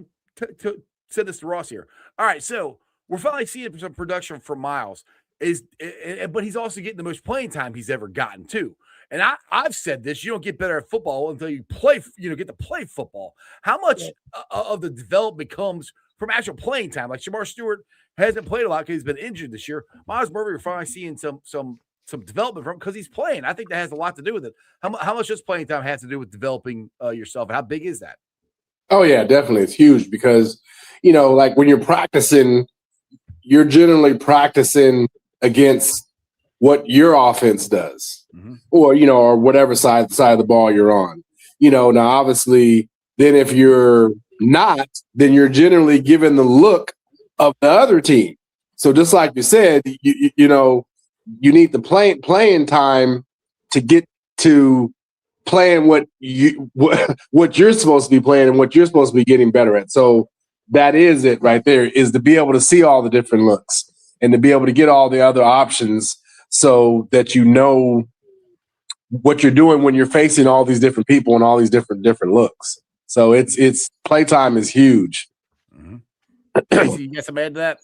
send this to Ross here. All right, so we're finally seeing some production from Miles. But he's also getting the most playing time he's ever gotten too. And I've said this: you don't get better at football until you play. Get to play football. How much of the development comes from actual playing time? Like Shamar Stewart hasn't played a lot because he's been injured this year. Miles Murphy, we're finally seeing some development from because he's playing. I think that has a lot to do with it. How much does playing time have to do with developing yourself? And how big is that? Oh yeah, definitely. It's huge because like when you're practicing, you're generally practicing against what your offense does, or whatever side of the ball you're on. Now obviously, then if you're not, then you're generally given the look of the other team. So just like you said, you need the playing time to get to playing what you're supposed to be playing and what you're supposed to be getting better at. So that is it right there, is to be able to see all the different looks and to be able to get all the other options so that you know what you're doing when you're facing all these different people and all these different looks. So it's playtime is huge. You got some add to that?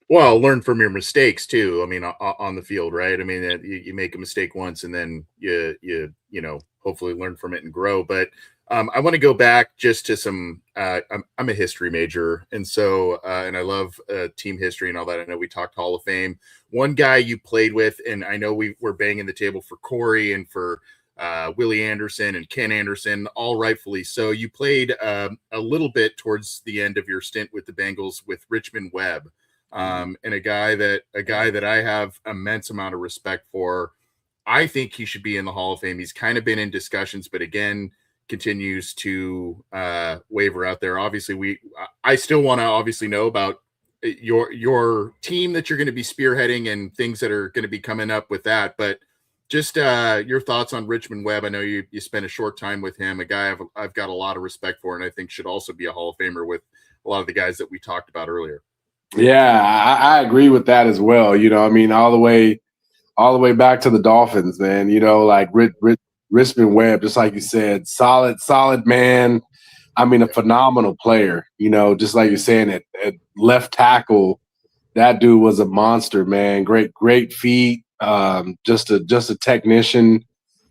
Well, learn from your mistakes too. I mean, on the field, right? I mean, you make a mistake once and then you hopefully learn from it and grow. But I want to go back just to some. I'm a history major, and so and I love team history and all that. I know we talked Hall of Fame. One guy you played with, and I know we're banging the table for Corey and for Willie Anderson and Ken Anderson, all rightfully so. You played a little bit towards the end of your stint with the Bengals with Richmond Webb. and a guy that I have immense amount of respect for. I think he should be in the Hall of Fame. He's kind of been in discussions, but again, continues to waver out there. Obviously, I still want to obviously know about your team that you're going to be spearheading and things that are going to be coming up with that. But just your thoughts on Richmond Webb. I know you spent a short time with him, a guy I've got a lot of respect for, and I think should also be a Hall of Famer with a lot of the guys that we talked about earlier. Yeah, I agree with that as well. I mean, all the way back to the Dolphins, man. Like Richmond Webb, just like you said, solid man. I mean, a phenomenal player. Just like you're saying, at left tackle, that dude was a monster, man. Great feet. Just a technician.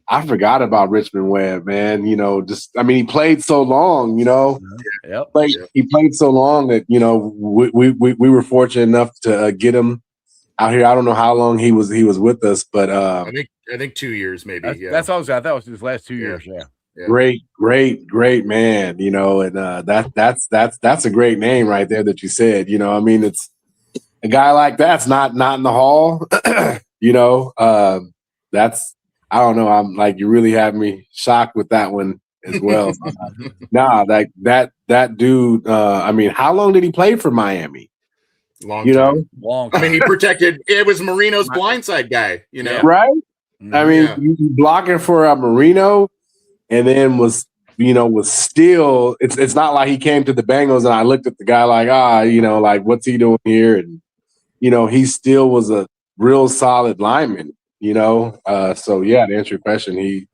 I forgot about Richmond Webb, man. He played so long. Yep. He played so long that we were fortunate enough to get him out here. I don't know how long he was with us, but I think 2 years maybe. That's all I thought it was his last 2 years. Yeah. Great man. And that's a great name right there that you said. It's a guy like that's not in the Hall. That's, I don't know. I'm like, you really have me shocked with that one as well. Like that dude. I mean, how long did he play for Miami? Long time. Long time. I mean, he protected. It was Marino's blindside guy. Right? I mean, you blocking for a Marino, and then was still. It's not like he came to the Bengals and I looked at the guy like, like what's he doing here? And he still was a real solid lineman. So yeah, to answer your question,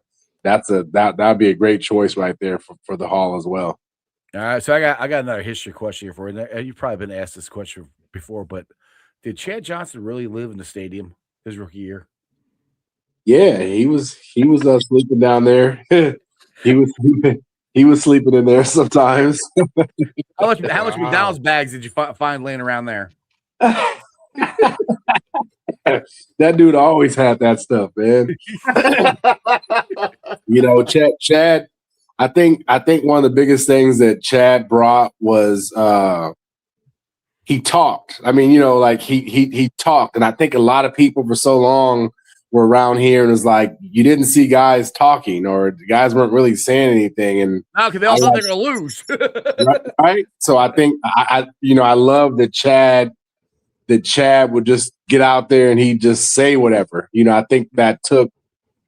that'd be a great choice right there for the Hall as well. All right, so I got another history question here for you. You've probably been asked this question before, but did Chad Johnson really live in the stadium his rookie year? Yeah, he was sleeping down there. he was sleeping in there sometimes. How much McDonald's bags did you find laying around there? That dude always had that stuff, man. Chad. I think one of the biggest things that Chad brought was he talked. I mean, like he talked, and I think a lot of people for so long were around here and it's like you didn't see guys talking or the guys weren't really saying anything. And no, because they all thought they're gonna lose. right. So I think I love that Chad would just get out there and he'd just say whatever. I think that took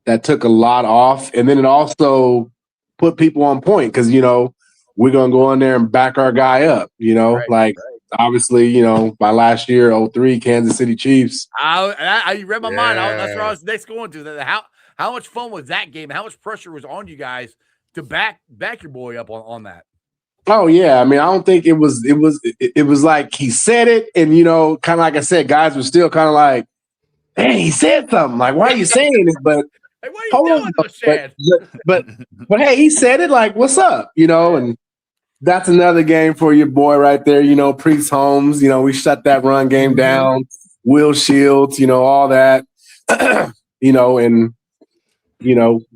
a lot off, and then it also put people on point because we're gonna go in there and back our guy up. Right. Obviously, my last year, 2003 Kansas City Chiefs. You read my mind. That's where I was next going to. How much fun was that game? How much pressure was on you guys to back your boy up on that? Oh yeah, I mean, I don't think it was like he said it, and kind of like I said, guys were still kind of like, "Hey, he said something. Like, why are you saying it?" But hey, what are you doing, Chad? But hey, he said it. Like, what's up? And that's another game for your boy right there. Priest Holmes. We shut that run game down. Will Shields. All that. And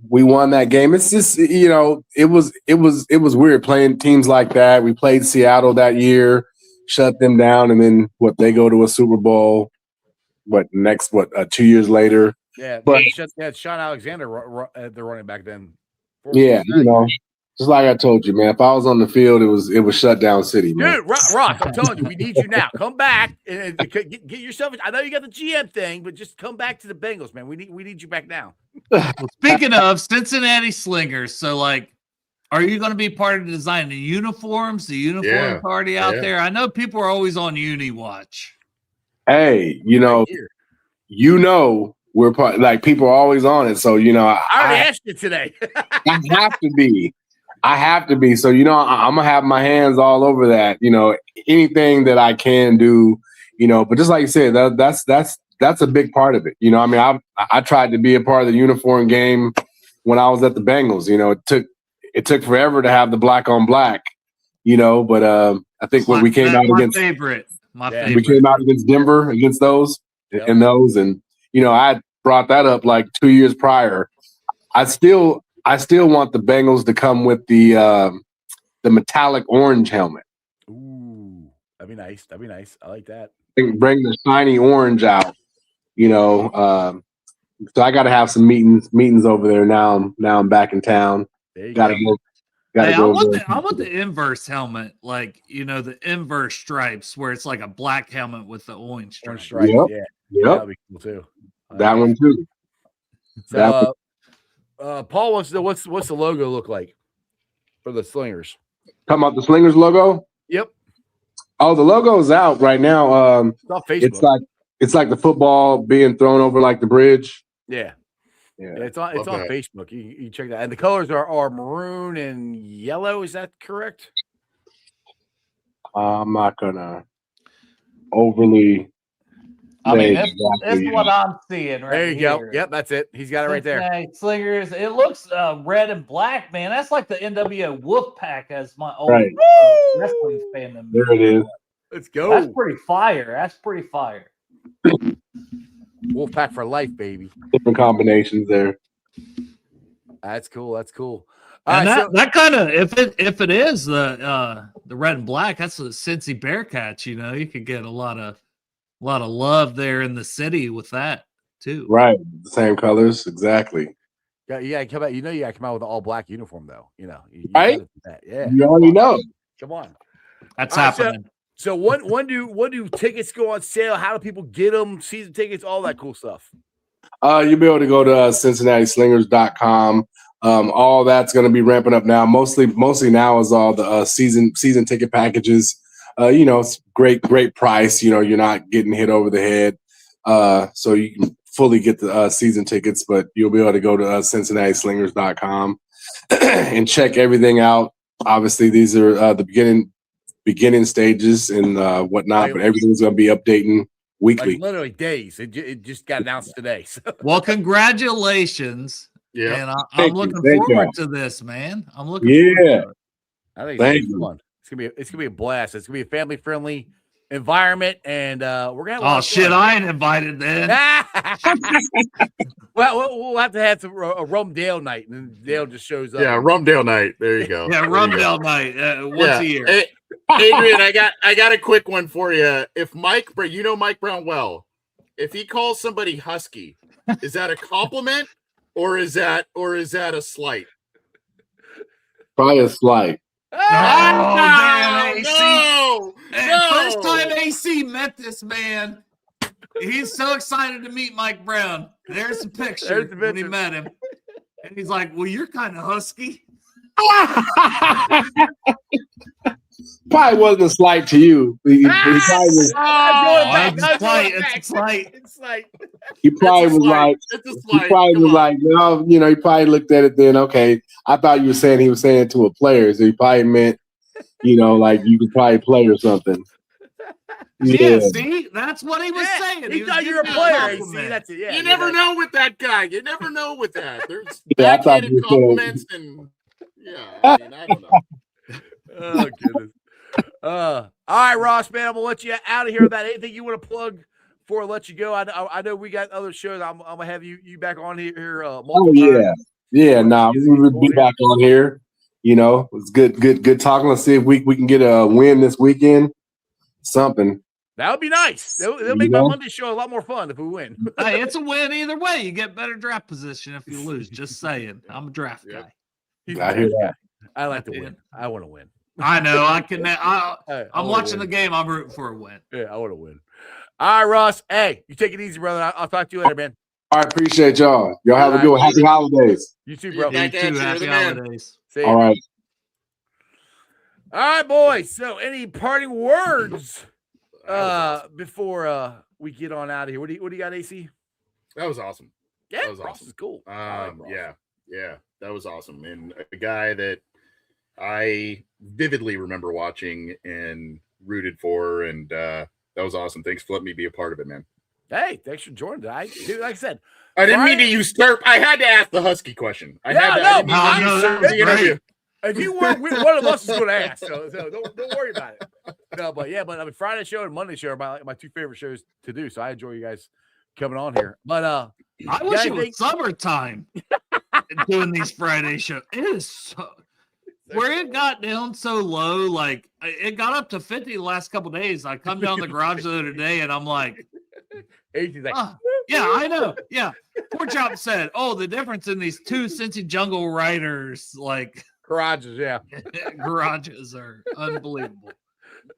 we won that game. It's just, it was weird playing teams like that. We played Seattle that year, shut them down, and then they go to a Super Bowl. 2 years later? Yeah, but Sean Alexander, the running back then. Yeah, just like I told you, man. If I was on the field, it was shut down city, man. Dude, Ross, I'm telling you, we need you now. Come back and get yourself. I know you got the GM thing, but just come back to the Bengals, man. We need you back now. Speaking of Cincinnati Slingers, so are you going to be part of designing the uniforms, the uniform party out there? I know people are always on uni watch. Hey, we're part, people are always on it. So I already asked you today. I have to be. So I'm gonna have my hands all over that. Anything that I can do. But just like you said, that's a big part of it. I tried to be a part of the uniform game when I was at the Bengals. It took forever to have the black on black. But I think when we came out against my favorite, we came out against Denver against those and those, and I brought that up 2 years prior. I still want the Bengals to come with the metallic orange helmet. Ooh, that'd be nice. I like that. bring the shiny orange out. So I got to have some meetings over there now. I'm back in town. Got to go. Hey, I want the inverse helmet, like the inverse stripes, where it's like a black helmet with the orange stripes. Yep. That'd be cool too. That one too. So, Paul wants to know what's the logo look like for the Slingers? Talking about the Slingers logo? Yep. Oh, the logo's out right now. It's on Facebook. It's like the football being thrown over like the bridge. Yeah. It's on Facebook. You check that. And the colors are maroon and yellow. Is that correct? I'm not gonna overly. I mean, that's what I'm seeing right there. You here. go. Yep, that's it. He's got it right there. Cincinnati Slingers. It looks red and black, man. That's like the NWO Wolfpack, as my old wrestling fandom. There it is. Let's go. That's pretty fire. Wolfpack for life, baby. Different combinations there. That's cool. And that kind of if it is the red and black, that's the Cincy Bearcats. You could get a lot of love there in the city with that too. Right, the same colors, exactly. Yeah, come out. You got to come out with an all black uniform, though. You right? Yeah, you already know. Come on, that's happening. So when do tickets go on sale? How do people get them? Season tickets, all that cool stuff. You'll be able to go to CincinnatiSlingers.com. All that's going to be ramping up now. Mostly now is all the season ticket packages. It's great price. You're not getting hit over the head. So you can fully get the season tickets, but you'll be able to go to CincinnatiSlingers.com and check everything out. Obviously, these are the beginning stages and whatnot, but everything's going to be updating weekly. Like literally days. It just got announced today. So. Well, congratulations. Yeah. And I'm looking forward to this, man. I'm looking forward to it. I think it's gonna be fun. It's gonna be a blast. It's gonna be a family friendly environment, and we're gonna. Oh shit! I ain't invited then. Well, we'll have to have a Rumdale night, and Dale just shows up. Yeah, Rumdale night. There you go. Yeah, Rumdale night once a year. Hey, Adrian, I got a quick one for you. If Mike Brown well, if he calls somebody husky, is that a compliment or is that a slight? Probably a slight. Damn, AC. No. First time AC met this man, he's so excited to meet Mike Brown. There's the picture when he met him. And he's like, well, you're kind of husky. Probably wasn't a slight to you. He probably was. It's slight. He probably was like, no, he probably looked at it then. Okay, I thought you were saying he was saying it to a player, so he probably meant, like you could probably play or something. Yeah, see, that's what he was saying. He thought you were a player. See, that's it. Yeah, you never know with that guy. You never know with that. There's backhanded compliments and I don't know. Oh goodness. All right, Ross, man, I'm gonna let you out of here. About anything you want to plug before I let you go? I know we got other shows. I'm gonna have you back on here. Yeah. Nah, we would be back on here. It's good talking. Let's see if we can get a win this weekend. Something. That would be nice. They'll make my Monday show a lot more fun if we win. Hey, it's a win either way. You get better draft position if you lose. Just saying. I'm a draft guy. I hear that. I like to win. I want to win. I know. I'm watching the game. I'm rooting for a win. Yeah, I want to win. All right, Ross. Hey, you take it easy, brother. I'll talk to you later, man. All right, appreciate y'all. Y'all have a good one. Happy holidays. You too, bro. You too. Happy holidays. All right. All right, boys. So, any parting words before we get on out of here? What do you got, AC? That was awesome. Yeah, that was Ross awesome. Is cool. Yeah, that was awesome. And a guy that I vividly remember watching and rooted for, and that was awesome. Thanks for letting me be a part of it, man. Hey, thanks for joining. Dude, like I said, I didn't mean to usurp. I had to ask the Husky question. The interview. If you weren't, one of us is going to ask. So don't worry about it. No, but I mean, Friday show and Monday show are my two favorite shows to do. So I enjoy you guys coming on here. But I wish it was summertime doing these Friday shows. It is so. where it got down so low, like it got up to 50 the last couple of days. I come down the garage the other day and I'm like, AC's like, yeah, I know. Yeah. Poor Chop said, oh, the difference in these two Cincy Jungle Riders, like garages, yeah. garages are unbelievable.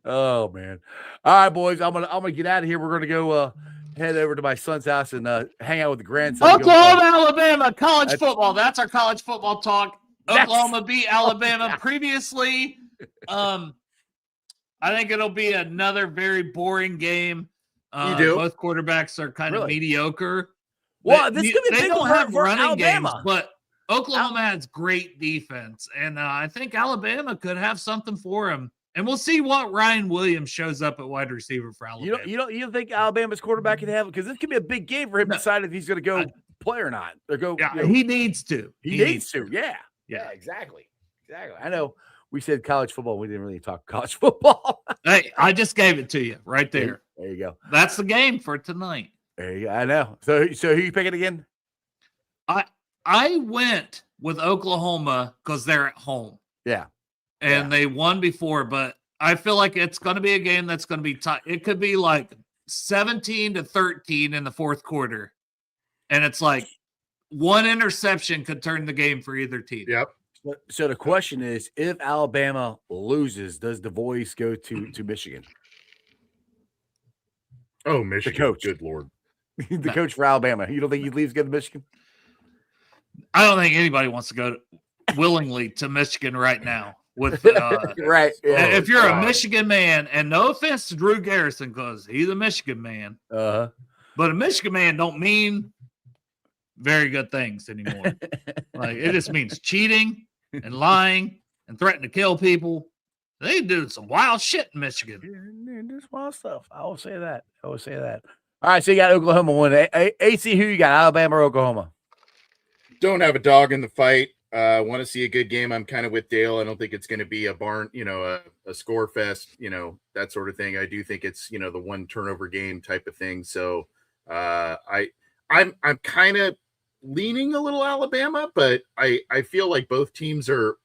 Oh man. All right, boys. I'm gonna get out of here. We're gonna go head over to my son's house and hang out with the grandson. Oklahoma, Alabama, college football. That's our college football talk. Oklahoma beat Alabama previously. I think it'll be another very boring game. You do? Both quarterbacks are kind of mediocre. Well, this could be they big don't have for running Alabama. games, but Oklahoma has great defense, and I think Alabama could have something for him. And we'll see what Ryan Williams shows up at wide receiver for Alabama. You don't think Alabama's quarterback can have it? Because this could be a big game for him to decide if he's going to go play or not. Or go. Yeah, he needs to. He needs to. Yeah, exactly. I know we said college football. We didn't really talk college football. Hey, I just gave it to you right there. There you go. That's the game for tonight. There you go. I know. So who you picking again? I went with Oklahoma because they're at home. Yeah. And they won before, but I feel like it's going to be a game that's going to be tight. It could be like 17-13 in the fourth quarter. And it's like one interception could turn the game for either team. Yep. So the question is, if Alabama loses, does the voice go to Michigan? Oh, Michigan. The coach. Good Lord. The coach for Alabama. You don't think he leaves to go to Michigan? I don't think anybody wants to go willingly to Michigan right now. With right. Yeah. If you're a Michigan man, and no offense to Drew Garrison, because he's a Michigan man, but a Michigan man don't mean very good things anymore. Like it just means cheating and lying and threatening to kill people. They do some wild shit in Michigan. There's wild stuff. I will say that. All right, so you got Oklahoma winning. AC, who you got, Alabama or Oklahoma? Don't have a dog in the fight. Want to see a good game. I'm kind of with Dale. I don't think it's going to be a score fest, that sort of thing. I do think it's, the one turnover game type of thing. So I'm kind of leaning a little Alabama, but I feel like both teams are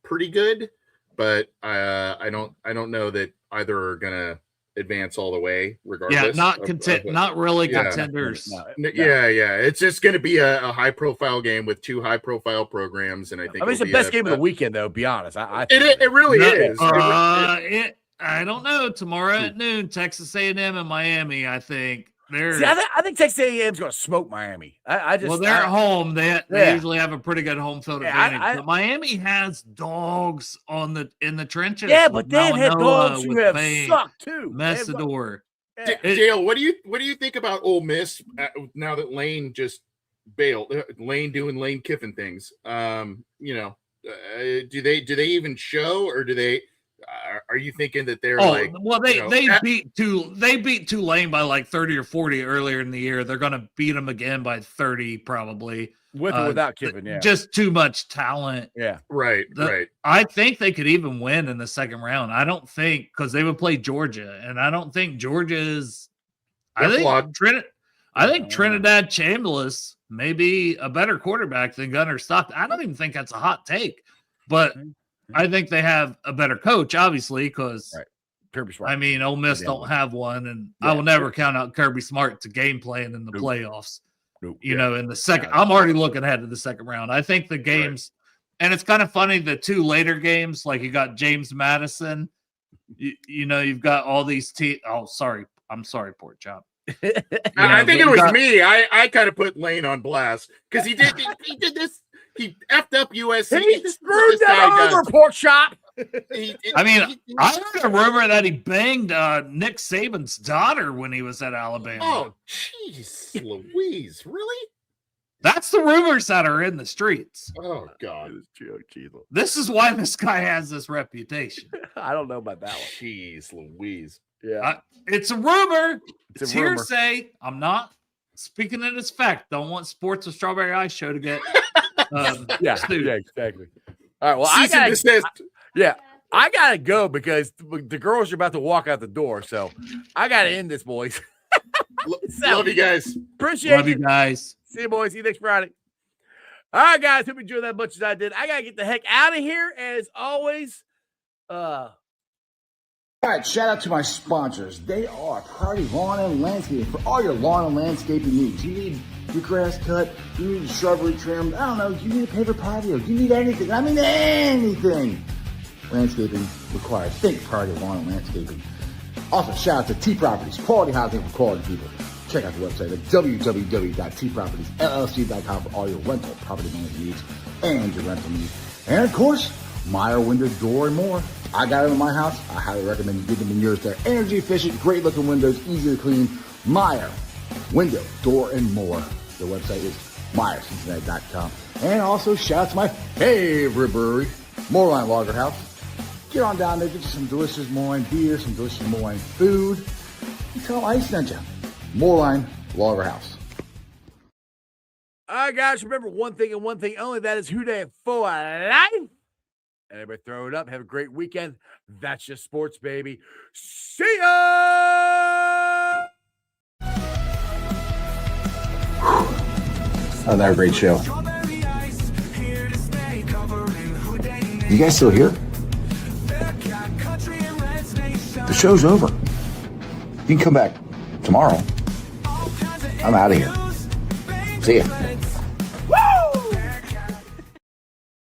pretty good, but I don't know that either are going to advance all the way regardless. Yeah, not really contenders. Yeah. It's just going to be a high profile game with two high profile programs, and I think it's the best game of the weekend, though. Be honest, it really is. I don't know. Tomorrow at noon, Texas A&M and Miami. I think I think Texas A&M's going to smoke Miami. They're at home. They usually have a pretty good home field advantage. But Miami has dogs in the trenches. Yeah, but they've had dogs who have sucked too. Messador. Dale, what do you think about Ole Miss now that Lane just bailed? Lane doing Lane Kiffin things. Do they even show, or do they? Are you thinking that they're they beat Tulane by like 30 or 40 earlier in the year. They're going to beat them again by 30 probably. With or without Kiffin, yeah. Just too much talent. Yeah. Right. I think they could even win in the second round. I don't think, because they would play Georgia, and I don't think Georgia is. I think Trinidad Chambliss may be a better quarterback than Gunnar Stockton. I don't even think that's a hot take, but I think they have a better coach, obviously, because Kirby Smart. I mean, Ole Miss don't have one, and I will never count out Kirby Smart to game plan in the playoffs. In the second, I'm already looking ahead to the second round. I think the games, and it's kind of funny, the two later games, like you got James Madison, you've got all these teams. Oh, sorry. I'm sorry, Pork Chop. I think it was me. I kind of put Lane on blast because he did this. He effed up USC. He screwed that over, Pork Chop. I heard a rumor that he banged Nick Saban's daughter when he was at Alabama. Oh, jeez, Louise, really? That's the rumors that are in the streets. Oh, God. This is why this guy has this reputation. I don't know about that one. Jeez, Louise. Yeah. It's a rumor. It's hearsay. I'm not speaking it as fact. Don't want Sports with Strawberry Ice Show to get yeah, exactly. All right, well, I gotta go because the girls are about to walk out the door, so I gotta end this, boys. Love you guys. Appreciate you guys. See you, boys. See you next Friday. All right, guys. Hope you enjoyed that as much as I did. I got to get the heck out of here. As always, All right, shout out to my sponsors. They are Priority Lawn and Landscaping for all your lawn and landscaping needs. You need your grass cut, you need your shrubbery trimmed, I don't know, you need a paver patio, you need anything. I mean anything. Landscaping required. Think Priority Lawn and Landscaping. Also, shout out to T Properties, quality housing for quality people. Check out the website at www.tpropertiesllc.com for all your rental property management needs and your rental needs. And of course, Meyer Window, Door, and more. I got it in my house. I highly recommend you get them in yours. They're energy efficient, great looking windows, easy to clean. Meyer Window, Door, and more. The website is MeyerCincinnati.com. And also shout out to my favorite brewery, Moorline Lager House. Get on down there, get you some delicious Moorline beer, some delicious Moorline food. And tell them I sent you. Moorline Lager House. all right, guys. Remember one thing and one thing only. That is Who Day for life. Everybody throw it up. Have a great weekend. That's just sports, baby. See ya! Another great show. You guys still here? The show's over. You can come back tomorrow. I'm out of here. See ya.